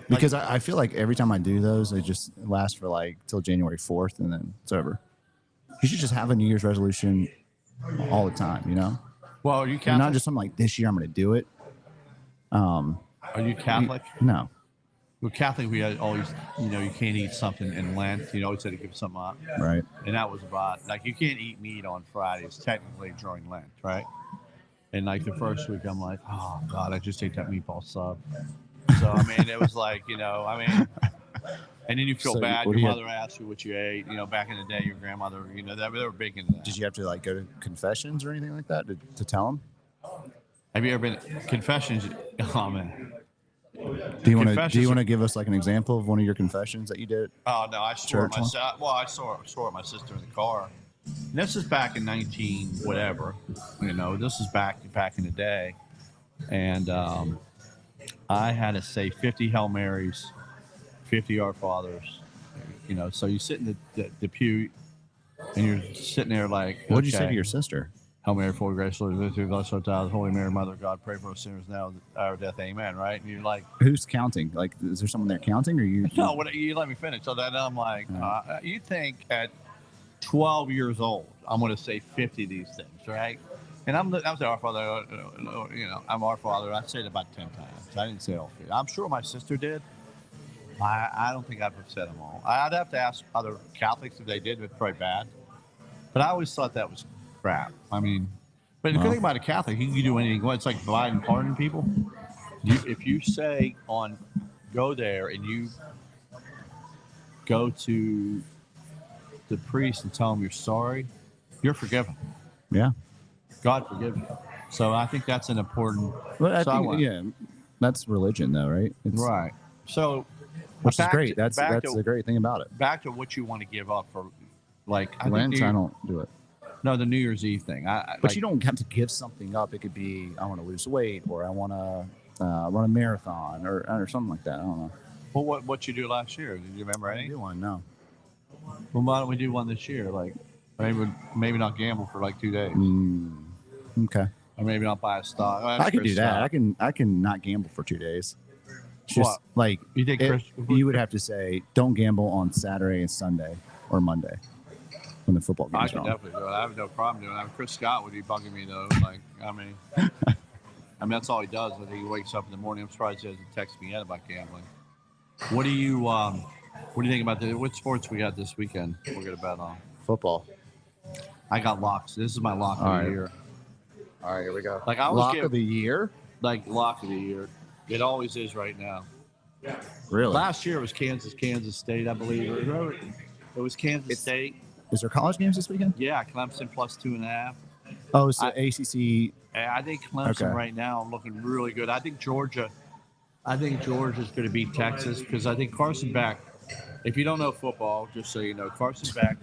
Because I feel like every time I do those, they just last for like till January 4th and then it's over. You should just have a New Year's resolution all the time, Well, are you And Catholic? not just something like this year I'm going to do it. Are you Catholic? No. With Catholic, we had always, you can't eat something in Lent. You always had to give something up. Right. And that was about, like, you can't eat meat on Fridays, technically during Lent, right? And, like, the first week, I'm like, oh, God, I just ate that meatball sub. So, I mean, it was like, and then you feel So, bad. what do Your you mother asked you what you ate. Back in the day, your grandmother, they were big into that. Did you have to like go to confessions or anything like that to tell them? Have you ever been, confessions? Oh, man. Do you want Confessions to give us like an example of one of your confessions that you did? Oh, no, I swore Church one? I swore at my sister in the car. And this is back in 19 whatever. This is back in the day. And I had to say 50 Hail Marys, 50 Our Fathers. So you sit in the pew and you're sitting there like, What did you say okay, to your sister? Hail Mary, full of grace, Lord is with thee, blessed art thou, Holy Mary, Mother of God, pray for us sinners now, at our death, amen, right? And you're like, Who's counting? Like, is there someone there counting, or you? no, you let me finish. So then I'm like, you think at 12 years old, I'm going to say 50 of these things, right? And I'm saying Our Father, I'm Our Father. I said it about 10 times. I didn't say all 50. I'm sure my sister did. I don't think I've said them all. I'd have to ask other Catholics if they did, but it's probably bad. But I always thought that was crap. I mean, but the good thing about a Catholic, you can do anything. It's like divide and pardon people. If you say go there and you go to the priest and tell him you're sorry, you're forgiven. Yeah. God forgive you. So I think that's an important. Well, I so think, yeah, that's religion, though, right? It's, Right. So, Which is back great. to- That's back the to- great thing about it. Back to what you want to give up for, like I think Lent, I don't do it. No, the New Year's Eve thing. But you don't have to give something up. It could be I want to lose weight, or I want to run a marathon, or something like that. I don't know. Well, what you do last year? Did you remember I any? do one. No. Well, why don't we do one this year? Like maybe not gamble for like 2 days, Okay. or maybe not buy a stock. I can do that. I can not gamble for 2 days. It's just What? like You think you would have to say don't gamble on Saturday and Sunday or Monday when the football I game's could on. definitely do it. I have no problem doing it. Chris Scott would be bugging me though. Like, I mean, that's all he does. I think he wakes up in the morning. I'm surprised he hasn't texted me yet about gambling. What do you think about what sports we got this weekend? We're gonna bet on Football. I got locks. This is my lock of All the right. year. All right, here we go. Like I always Lock give of the year. like lock of the year. It always is right now. Really? Last year it was Kansas State, I believe. It was Kansas State. Is there college games this weekend? Yeah, Clemson plus 2.5. Oh, so ACC. I think Clemson right now looking really good. I think Georgia's going to beat Texas because I think Carson Beck. If you don't know football, just so you know, Carson Beck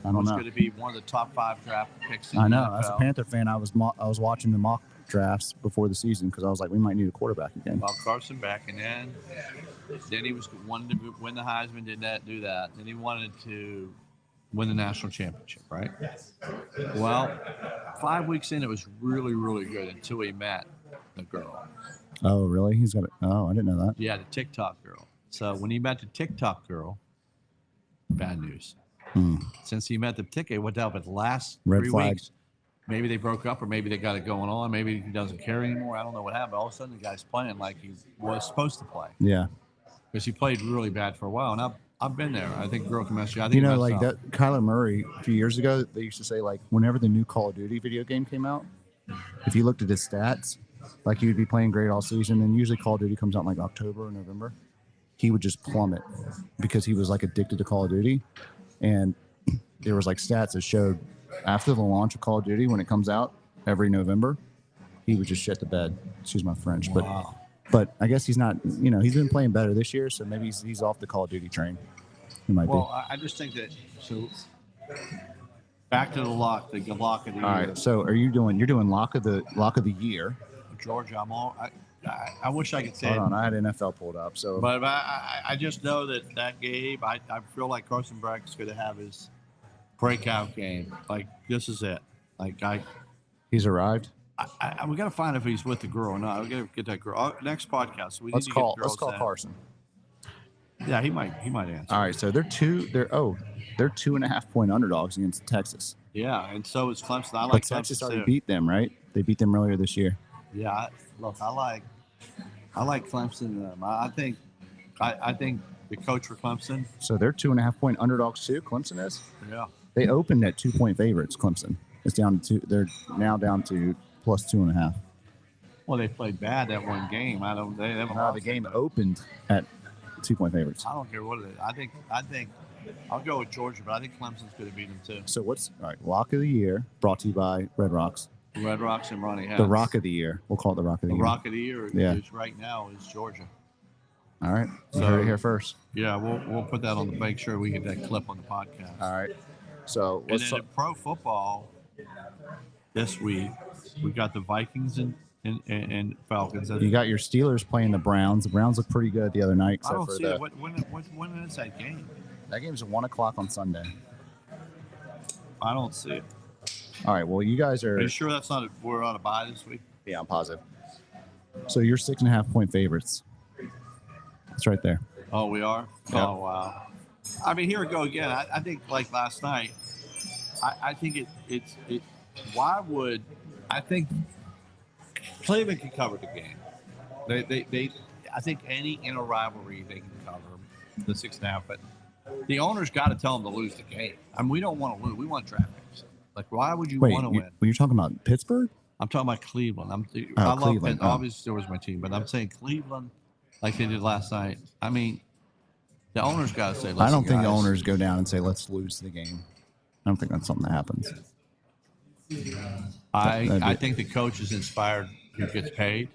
I don't was know. going to be one of the top 5 draft picks. In I the know. NFL. As a Panther fan, I was watching the mock drafts before the season because I was like, we might need a quarterback again. Well, Carson back, and then he wanted to win the Heisman. Did that, do that. Then he wanted to win the national championship, right? Well, 5 weeks in, it was really, really good until he met the girl. Oh, really? He's got it. Oh, I didn't know that. Yeah, the TikTok girl. So when he met the TikTok girl, bad news. Since he met the TikTok, what happened the last Red 3 flag. weeks? Maybe they broke up, or maybe they got it going on. Maybe he doesn't care anymore. I don't know what happened. All of a sudden, the guy's playing like he was supposed to play. Yeah. Because he played really bad for a while, and I've been there. I think girl can mess you. I think You he know, messed like up. that Kyler Murray a few years ago, they used to say like whenever the new Call of Duty video game came out, if you looked at his stats, like he would be playing great all season, and usually Call of Duty comes out in like October or November, he would just plummet because he was like addicted to Call of Duty, and there was like stats that showed after the launch of Call of Duty when it comes out every November, he would just shit the bed. Excuse my French, but I guess he's not. You know, he's been playing better this year, so maybe he's off the Call of Duty train. He might Well, I just think that. So back to the lock of the year. All right. So you're doing lock of the year. Georgia, I'm all. I wish I could say. Hold it. on, I had NFL pulled up. So, But I just know that game. I feel like Carson Beck's going to have his breakout game. Like this is it. Like he's arrived. we got to find if he's with the girl or not. We got to get that girl. Next podcast. So we Let's need to call get girls in. Carson. Yeah, he might answer. All right, so they're 2.5 point underdogs against Texas. Yeah, and so is Clemson. I But like Texas Clemson already too. beat them, right? They beat them earlier this year. Yeah, I like Clemson. I think the coach for Clemson. So they're 2.5 point underdogs too. Clemson is. Yeah. They opened at 2 point favorites. Clemson. It's down to 2. They're now down to plus 2.5. Well, they played bad that one game. They haven't The lost game it. opened at 2 point favorites. I don't care what it is. I think I'll go with Georgia, but I think Clemson's going to beat them too. So what's all right? Lock of the year brought to you by Red Rocks. Red Rocks and Ronny Hats. The Rock of the year. We'll call it the Rock of the The year. Rock of the year Yeah. is right now is Georgia. All right. You So- heard it here first. Yeah, we'll put that on. Make sure we get that clip on the podcast. All right. So And let's then in pro football this week, we got the Vikings and Falcons. you got your Steelers playing the Browns. The Browns looked pretty good the other night, I except don't for see the it. When is that game? that game's at 1 o'clock on Sunday. I don't see it. All right. Well, you guys Are are. you sure that's not? We're on a bye this week. Yeah, I'm positive. So you're 6.5 point favorites. It's right there. Oh, we are. Yeah. Oh, wow. I mean, here we go again. I think like last night. I think it's. Why would I think Cleveland can cover the game? They I think any inner rivalry they can cover the 6.5, but the owner's got to tell them to lose the game. I mean, we don't want to lose. We want draft picks. Like, why would you Wait, want to win? were you talking about Pittsburgh? I'm talking about Cleveland. Oh, I love Cleveland. Pitt. Oh. Obviously, there was my team, but I'm saying Cleveland, like they did last night. I mean, the owner's got to say. I don't think guys, owners go down and say, "Let's lose the game." I don't think that's something that happens. I think the coach is inspired who gets paid,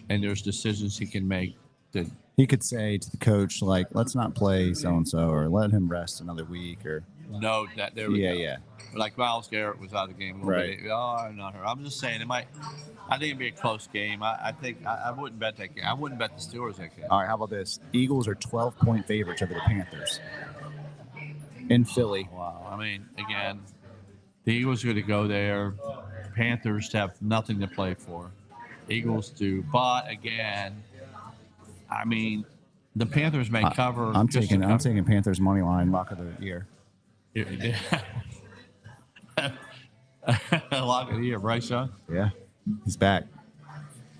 and there's decisions he can make that. He could say to the coach, like, "Let's not play so and so, or let him rest another week," or Know that there we yeah, go. yeah. Like Miles Garrett was out of the game a little Right. bit. Oh, I'm not hurt. I'm just saying it might. I think it'd be a close game. I think I wouldn't bet that game. I wouldn't bet the Steelers that game. All right, how about this? Eagles are 12 point favorites over the Panthers in Philly. Wow. I mean, again, the Eagles are going to go there. Panthers have nothing to play for. Eagles do, but again, I mean, the Panthers may cover. I'm just to taking cover. Panthers money line lock of the year. Lock of the year, Bryce Young. Yeah, he's back.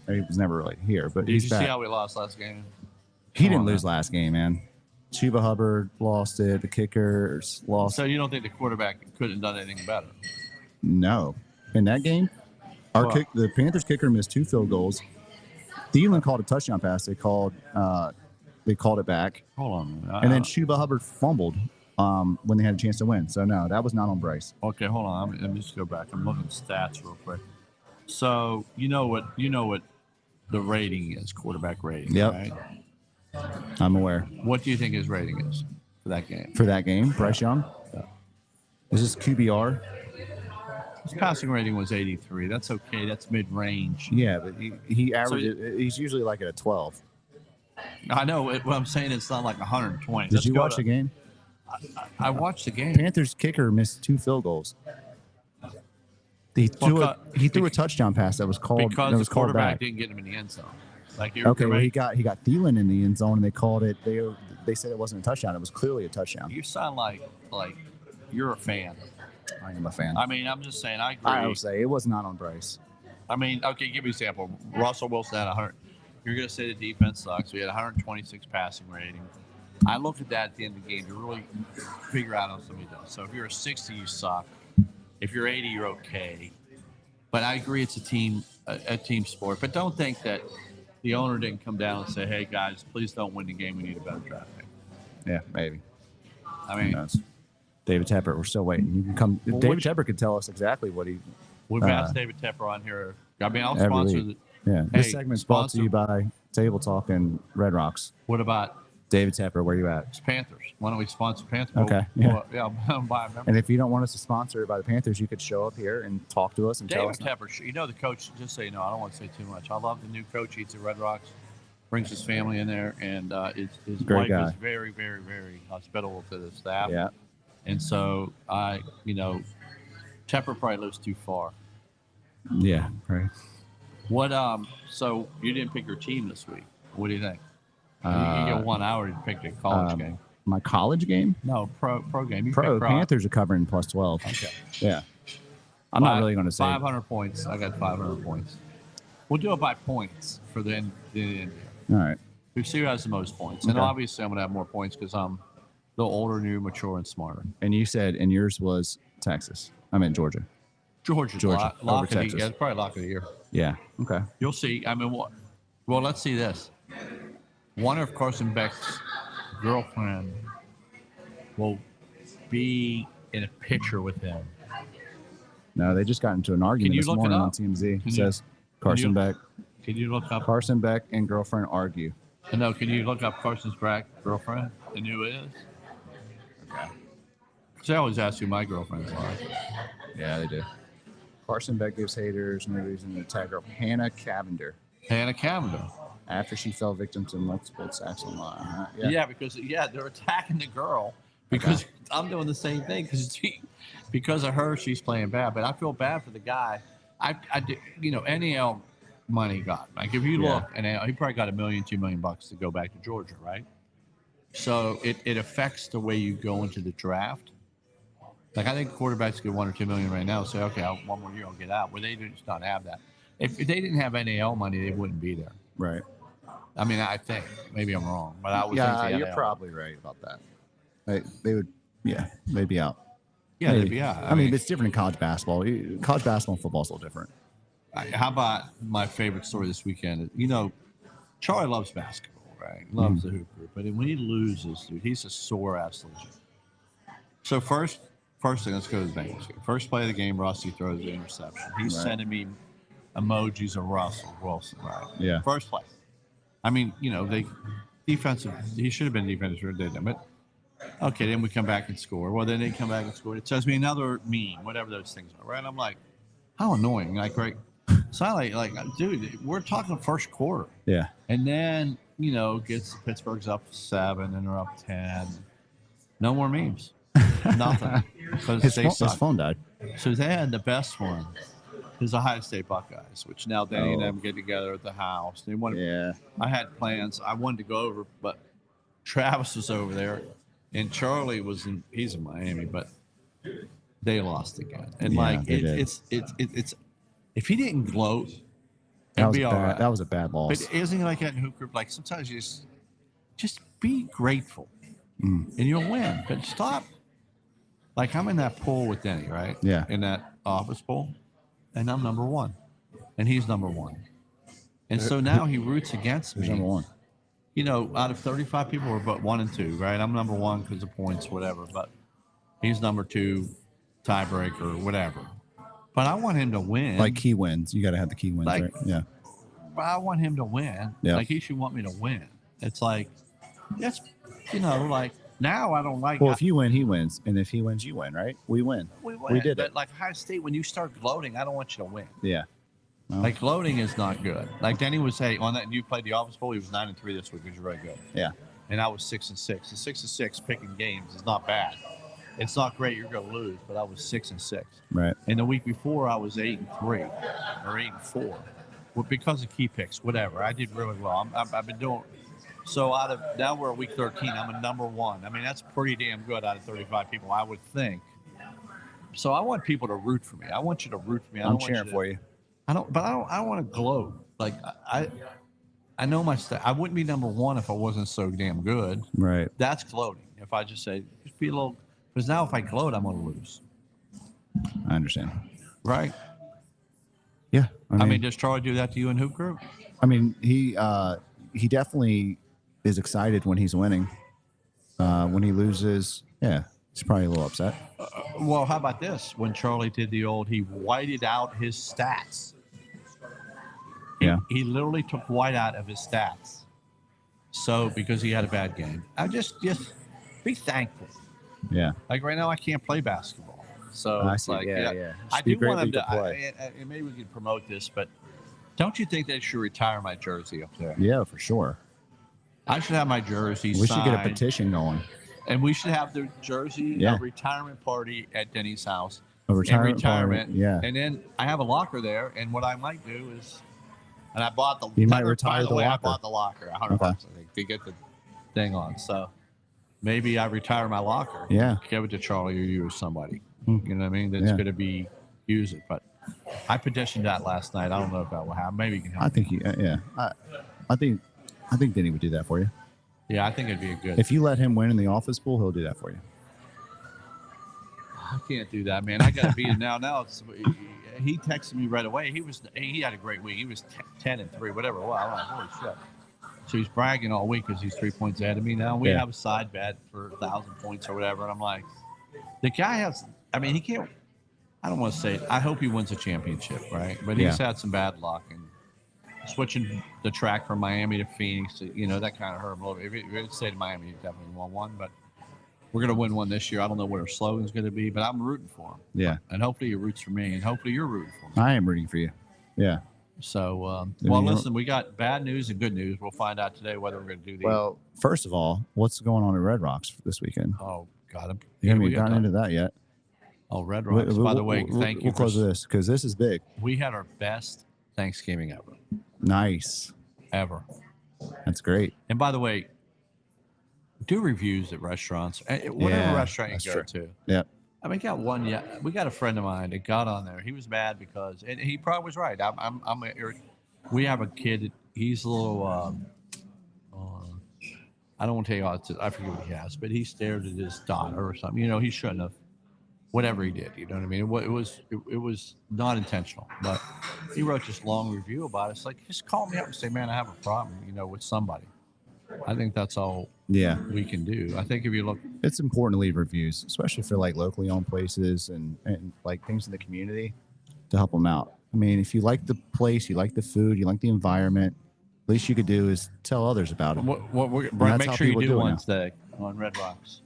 He was never really here, but Did he's you back. see how we lost last game? He Come didn't on, lose last game, man. Chuba Hubbard lost it. The kickers lost. So you don't think the quarterback could have done anything better? No, in that game, Well- the Panthers kicker missed 2 field goals. Thielen called a touchdown pass. They called it back, Hold on. and then Chuba Hubbard fumbled when they had a chance to win. So no, that was not on Bryce. Okay, hold on. Let me just go back. I'm looking at stats real quick. So you know what the rating is, quarterback rating, Yep. right? I'm aware. What do you think his rating is for that game? For that game, Bryce Young. Is this QBR? His passing rating was 83. That's okay. That's mid-range. Yeah, but he averages. He's usually like at a 12. I know. What I'm saying, it's not like 120. Did you watch the game? I watched the game. Panthers kicker missed 2 field goals. He threw a touchdown pass that was called. Because that was the called quarterback back. didn't get him in the end zone. Like Okay, well, he got Thielen in the end zone, and they called it. They said it wasn't a touchdown. It was clearly a touchdown. You sound like you're a fan. I am a fan. I mean, I'm just saying. I agree. I would say it was not on Bryce. I mean, okay, give me an example. Russell Wilson had 100. You're going to say the defense sucks. We had 126 passing rating. I look at that at the end of the game to really figure out how somebody does. So if you're a 60, you suck. If you're 80, you're okay. But I agree, it's a team sport. But don't think that the owner didn't come down and say, "Hey guys, please don't win the game. We need a better draft pick." Yeah, maybe. I mean, who knows? David Tepper, we're still waiting. You can come. Well, David Tepper could tell us exactly what he. we've asked David Tepper on here. I mean, I'll every sponsor week. the. Yeah, Hey, this segment's brought to you by Table Talk and Red Rocks. What about David Tepper, where you at? Panthers? Why don't we sponsor Panthers? Okay, yeah. I'll buy a member. And if you don't want us to sponsor it by the Panthers, you could show up here and talk to us and tell David us. Tepper, you know the coach. Just so you know, I don't want to say too much. I love the new coach. Eats at Red Rocks, brings his family in there, and his Great wife guy. is very, very, very hospitable to the staff. Yeah. And so Tepper probably lives too far. Yeah. Right. What? So you didn't pick your team this week. What do you think? You get 1 hour to pick a college game. My college game? No, pro game. You Pro. pick Panthers are covering plus 12. Okay. Yeah. I'm not really going to say. 500 points. I got 500 points. We'll do it by points for the end. All right. We see who has the most points. And Okay. obviously, I'm going to have more points because I'm the older, new, mature, and smarter. And you said, and yours was Texas. I meant Georgia. Georgia. Georgia, Lock over of the, Texas. yeah, it's probably lock of the year. Yeah. Okay. You'll see. I mean, what? Well, let's see this. One of Carson Beck's girlfriend will be in a picture with him. No, they just got into an argument you this look it morning on up? TMZ. Can It you- says Carson Beck. Can you look up? Carson Beck and girlfriend argue. No, can you look up Carson's girlfriend and who it is? Okay. Because I always ask who my girlfriends are. Yeah, they do. Carson Beck gives haters no reason to attack her. Hannah Cavender Hannah Cavender. after she fell victim to multiple attacks online. Huh? Yeah, because they're attacking the girl because I'm doing the same thing because of her she's playing bad. But I feel bad for the guy. NEL money got like if you look NEL, he probably got $1 million, $2 million to go back to Georgia, right? So it affects the way you go into the draft. Like I think quarterbacks get $1 or $2 million right now. Say okay, one more year I'll get out. Well, they just not have that. If they didn't have NAL money, they wouldn't be there. Right. I mean, I think maybe I'm wrong, but I would Yeah, think you're probably right about that. They would. Yeah, they'd be out. Yeah, Maybe. they'd be out. I mean, it's different in college basketball. College basketball and football is a little different. How about my favorite story this weekend? Charlie loves basketball, right? Loves the hoop group, but when he loses, dude, he's a sore ass loser. So first thing, let's go to the Bengals game. First play of the game, Rusty throws the interception. He's sending me emojis of Russell Wilson, right? Yeah. First play. I mean, they defensive. He should have been defensive, did them, but okay. Then we come back and score. Well, then they come back and score. It tells me another meme, whatever those things are, right? I'm like, how annoying! Like, right? So I like, dude, we're talking first quarter. Yeah. And then, gets Pittsburgh's up 7 and they're up 10. No more memes. Nothing. Because His phone died. So then the best one is the Ohio State Buckeyes, which now Danny and them get together at the house. They wanted, Yeah. I had plans. I wanted to go over, but Travis was over there and Charlie he's in Miami, but they lost again. And Yeah, they did. it's if he didn't gloat, That it'd was be a all bad. right. That was a bad loss. But isn't it like that in hoop group? Like sometimes you just be grateful, and you'll win. But stop. Like I'm in that pool with Denny, right? Yeah. In that office pool, and I'm number 1, and he's number 1, and so now he roots against me. Who's number 1? Out of 35 people, we're but 1 and 2, right? I'm number 1 because of points, whatever. But he's number 2, tiebreaker, whatever. But I want him to win. Like key wins. You got to have the key wins, Like- right? Yeah. I want him to win. Yeah. Like he should want me to win. It's like, that's, like Now I don't like. Well, if you win, he wins, and if he wins, you win, right? We win. We did but it. like Ohio State, when you start gloating, I don't want you to win. Yeah. Well, Like gloating is not good. Like Denny would say on that. You played the Office Bowl. He was 9-3 this week, which is very good. yeah. And I was 6-6. The 6-6 picking games is not bad. It's not great. You're going to lose, but I was 6-6. Right. And the week before, I was 8-3 or 8-4, well, because of key picks, whatever. I did really well. I've been doing so. Out of now we're at week 13. I'm a number 1. I mean, that's pretty damn good out of 35 people, I would think. So I want people to root for me. I want you to root for me. I'm cheering for you. I don't want to gloat. Like I know my stuff. I wouldn't be number 1 if I wasn't so damn good. Right. That's gloating. If I just say, just be a little, because now if I gloat, I'm going to lose. I understand. Right? Yeah. I mean, does Charlie do that to you in Hoop Group? I mean, he definitely is excited when he's winning. When he loses, yeah, he's probably a little upset. Well, how about this? When Charlie did the old, he whited out his stats. Yeah. He literally took white out of his stats. So, because he had a bad game. I just be thankful. Yeah. Like right now, I can't play basketball. So, I it's see. like, Yeah. I Should be do great want him league to, play. and maybe we can promote this, but don't you think they should retire my jersey up there? Yeah, for sure. I should have my jersey We should get a signed, petition going. and we should have the jersey Yeah. retirement party at Denny's house. A retirement retirement. party, yeah. And then I have a locker there, and what I might do is, and I bought the. You might by retire the the way, I locker. bought the locker, $100 I think, to get the thing on. So maybe I retire my locker. Yeah. Give it to Charlie or you or somebody. Hmm. You know what I mean? That's Yeah. going to be use it. But I petitioned that last night. I don't know if that will happen. Maybe you can help. I think I think Denny would do that for you. Yeah, I think it'd be a good. If you let him win in the office pool, he'll do that for you. I can't do that, man. I got to beat it now. Now it's. He texted me right away. He had a great week. He was 10-3, whatever it was. I'm like, holy shit. So he's bragging all week because he's 3 points ahead of me now. We have a side bet for 1,000 points or whatever. And I'm like, the guy has. I mean, he can't. I don't want to say it. I hope he wins a championship, right? But he's had some bad luck and switching the track from Miami to Phoenix. That kind of hurt him a little bit. If it stayed in Miami, he definitely won one. But we're going to win one this year. I don't know what our slogan's going to be, but I'm rooting for him. Yeah. And hopefully he roots for me, and hopefully you're rooting for me. I am rooting for you. Yeah. So, listen, we got bad news and good news. We'll find out today whether we're going to do these. Well, first of all, what's going on at Red Rocks this weekend? Oh, got him. You haven't even gotten into that yet. Oh, Red Rocks. By the way, thank you. We'll close this because this is big. We had our best Thanksgiving ever. Nice. Ever. That's great. And by the way, do reviews at restaurants, whatever restaurant you go to. Yep. I mean, we got a friend of mine that got on there. He was mad because, and he probably was right. We have a kid. He's a little. I don't want to tell you all. I forget what he has, but he stared at his daughter or something. He shouldn't have. Whatever he did, you know what I mean. It was not intentional, but he wrote this long review about it. It's like, just call me up and say, man, I have a problem, with somebody. I think that's all we can do. I think if you look, it's important to leave reviews, especially for like locally owned places and like things in the community to help them out. I mean, if you like the place, you like the food, you like the environment, least you could do is tell others about it. Brent, make sure you do one today on Red Rocks.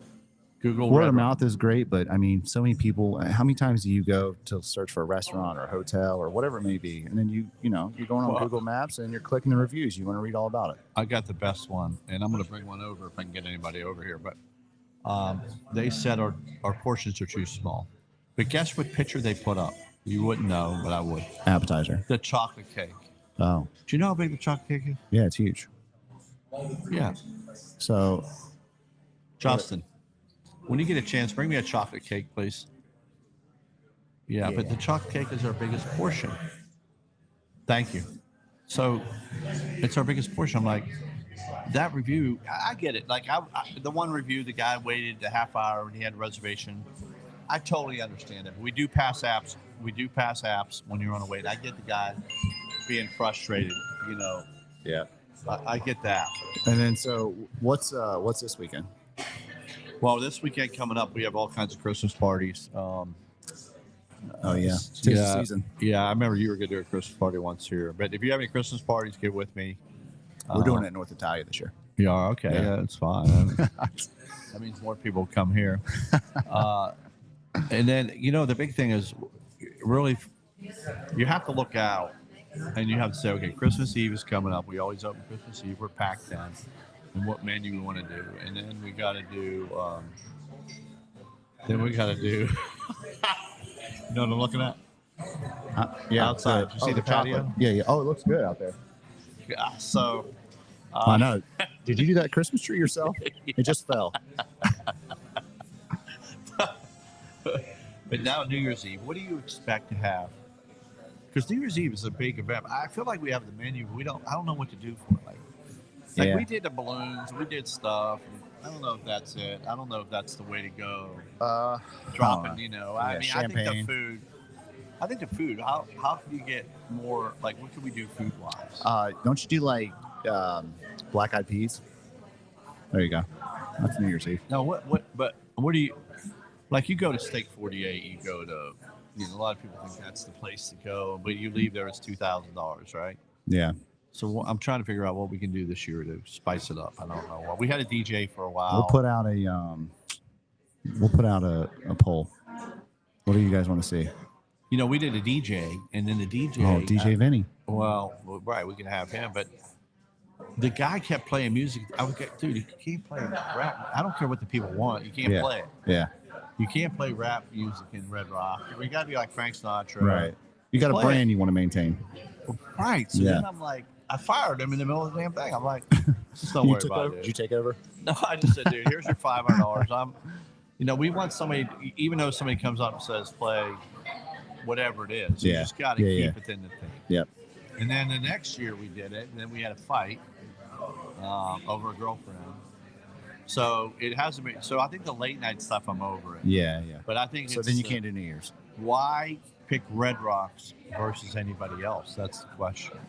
Google word of mouth is great, but I mean, so many people. How many times do you go to search for a restaurant or a hotel or whatever it may be, and then you're going on Google Maps and you're clicking the reviews. You want to read all about it. I got the best one, and I'm going to bring one over if I can get anybody over here. But they said our portions are too small. But guess what picture they put up? You wouldn't know, but I would. Appetizer. The chocolate cake. Oh. Do you know how big the chocolate cake is? Yeah, it's huge. Yeah. So, Justin, when you get a chance, bring me a chocolate cake, please. Yeah, but the chocolate cake is our biggest portion. Thank you. So it's our biggest portion. I'm like, that review, I get it. Like the one review, the guy waited a half hour and he had a reservation. I totally understand it. We do pass apps. When you're on a wait. I get the guy being frustrated, Yeah. I get that. And then, so what's this weekend? Well, this weekend coming up, we have all kinds of Christmas parties. Oh yeah, tis the season. Yeah, I remember you were going to do a Christmas party once here. But if you have any Christmas parties, get with me. We're doing it in North Italia this year. You are okay. Yeah. Yeah, that's fine. That means more people come here. And then the big thing is really you have to look out, and you have to say, okay, Christmas Eve is coming up. We always open Christmas Eve. We're packed then, and what menu we want to do, and then we got to do. Then we got to do. You know what I'm looking at? Yeah, Outside. You see the patio? chocolate. Yeah. Oh, it looks good out there. Yeah. So. I know. Did you do that Christmas tree yourself? It just fell. But now New Year's Eve, what do you expect to have? Because New Year's Eve is a big event. I feel like we have the menu. I don't know what to do for it. Like we did the balloons, we did stuff. I don't know if that's it. I don't know if that's the way to go. Dropping, I mean, champagne. I think the food. How can you get more? Like, what can we do food wise? Don't you do like black eyed peas? There you go. That's New Year's Eve. No, what do you like? You go to Steak 48, you go to, a lot of people think that's the place to go, but you leave there, it's $2,000, right? Yeah. So I'm trying to figure out what we can do this year to spice it up. I don't know. Well, we had a DJ for a while. We'll put out a poll. What do you guys want to see? We did a DJ, and then the DJ. Oh, DJ Vinny. Well, right, we can have him, but the guy kept playing music. I was like, dude, you can't play rap. I don't care what the people want. You can't play it. Yeah. You can't play rap music in Red Rock. You got to be like Frank Sinatra. Right. You got a brand you want to maintain. Right. So then I'm like, I fired him in the middle of the damn thing. I'm like, just don't worry about it. Did you take over? No, I just said, dude, here's your $500. We want somebody, even though somebody comes up and says play whatever it is, you just got to keep it in the thing. Yep. And then the next year we did it, and then we had a fight over a girlfriend. So it hasn't been. So I think the late night stuff I'm over it. Yeah. But I think so. Then you can't do New Year's. Why pick Red Rocks versus anybody else? That's the question.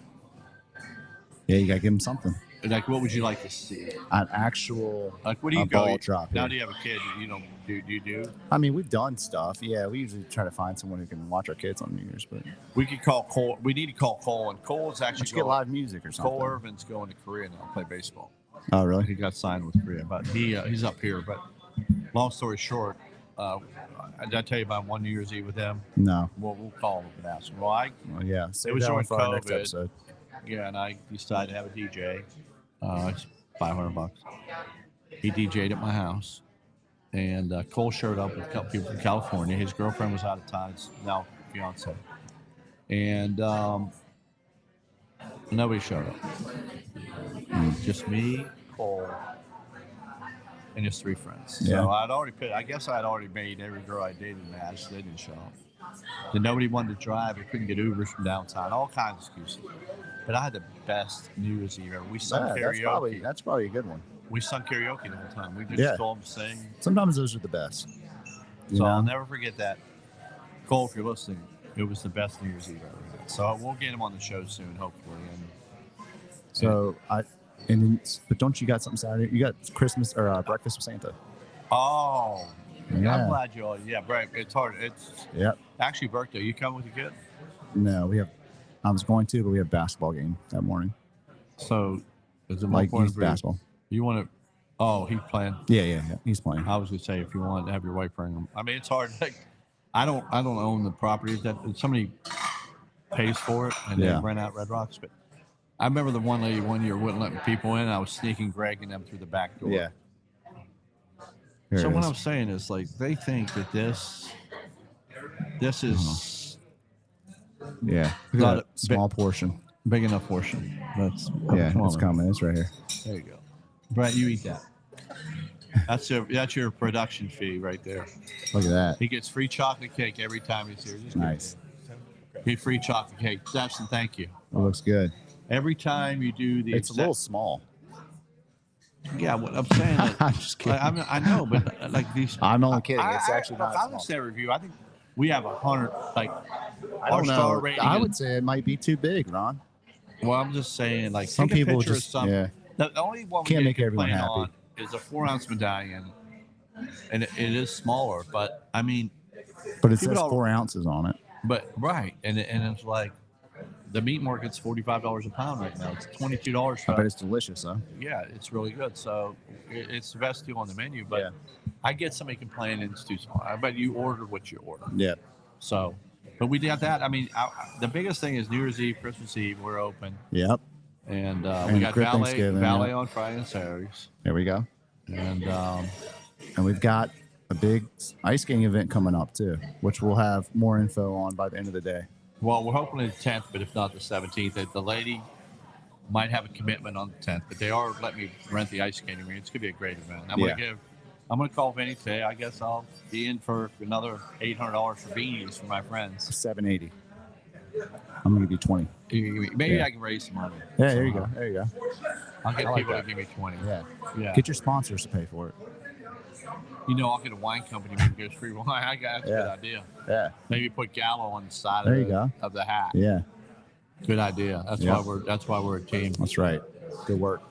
Yeah, you gotta give them something. Like, what would you like to see? An actual like, what do you ball drop? Now, do you have a kid? Do you do? I mean, we've done stuff. Yeah, we usually try to find someone who can watch our kids on New Year's. But we could call Cole. We need to call Cole, and Cole's actually get live music or something. Cole Irvin's going to Korea now to play baseball. Oh, really? He got signed with Korea, but he's up here. But long story short, did I tell you about one New Year's Eve with him? No. Well, we'll call him and ask him. Well, yeah. It was during for our next COVID. episode. Yeah, and I decided to have a DJ. It's $500. He DJ'd at my house, and Cole showed up with a couple people from California. His girlfriend was out of town. It's now fiance, and nobody showed up. Just me, Cole, and his three friends. Yeah. So I guess I'd already made every girl I dated mad, so they didn't show up. Then nobody wanted to drive. We couldn't get Ubers from downtown. All kinds of excuses. But I had the best New Year's Eve ever. We sung karaoke. That's probably a good one. We sung karaoke the whole time. We just told them to sing. Sometimes those are the best. So I'll never forget that. Cole, if you're listening, it was the best New Year's Eve ever had. So we'll get him on the show soon, hopefully. But don't you got something Saturday? You got Christmas or breakfast with Santa? Oh, yeah. I'm glad you all. Yeah, right. It's hard. It's actually birthday. You come with your kid? No, we have. I was going to, but we have basketball game that morning. So, is it like youth basketball? You want to? Oh, he's playing. Yeah. He's playing. I was gonna say if you want to have your wife bring him. I mean, it's hard. Like, I don't own the property. That somebody pays for it and they rent out Red Rocks. But I remember the one lady one year wouldn't let people in. I was sneaking Greg and them through the back door. Yeah. So what I'm saying is, like, they think that this is not a small portion, big enough portion. That's it's coming. It's right here. There you go, Brett. You eat that. That's your production fee right there. Look at that. He gets free chocolate cake every time he's here. Nice. He free chocolate cake. Jackson, thank you. It looks good. Every time you do the. It's a little small. Yeah, what I'm saying. I'm just kidding. I know, but like these. I'm only kidding. It's actually not. I would say review. I think we have 100. Like, I don't know. Star rating. I would say it might be too big, Ron. Well, I'm just saying, like, some take people a just the only one can't we make everyone happy. On is a 4-ounce medallion, and it is smaller. But I mean, but it says 4 ounces on it. But right, and it's like the meat market's $45 a pound right now. It's $22 I for bet it's delicious, huh? yeah, it's really good. So it's the best deal on the menu. But Yeah. I get somebody complaining it's too small. I bet you ordered what you ordered. Yeah. So, but we got that. I mean, the biggest thing is New Year's Eve, Christmas Eve. We're open, Yep. and And we got Quick valet Thanksgiving, yeah. on Friday and Saturdays, There we go. and And we've got a big ice skating event coming up too, which we'll have more info on by the end of the day. well, we're hoping the 10th, but if not the 17th. The lady might have a commitment on the 10th, but they are letting me rent the ice skating rink. It's gonna be a great event. I'm gonna call Vinny today. I guess I'll be in for another $800 for beanies for my friends. $780. I'm gonna give you 20. Maybe Yeah. I can raise some money. Yeah, there you go. There you go. I'll get I like people that. to give me 20. Yeah. Yeah. Get your sponsors to pay for it. I'll get a wine company maybe gives free wine. That's a good idea. Yeah. Maybe put Gallo on the side There you go. of the hat. Yeah. Good idea. That's Yeah. why we're a team. That's right. Good work.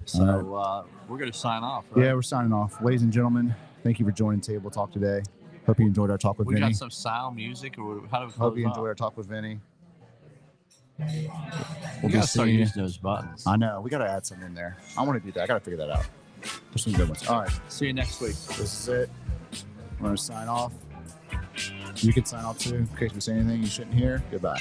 So we're gonna sign off. Right? Yeah, we're signing off. Ladies and gentlemen, thank you for joining Table Talk today. Hope you enjoyed our talk with We Vinny. got some sound music, or how do we Hope you close enjoyed off? our talk with Vinny. We We'll gotta be start seeing you. using those buttons. I know. We got to add some in there. I want to do that. I got to figure that out. There's some good ones. All right. See you next week. This is it. I'm going to sign off. You can sign off too in case we say anything you shouldn't hear. Goodbye.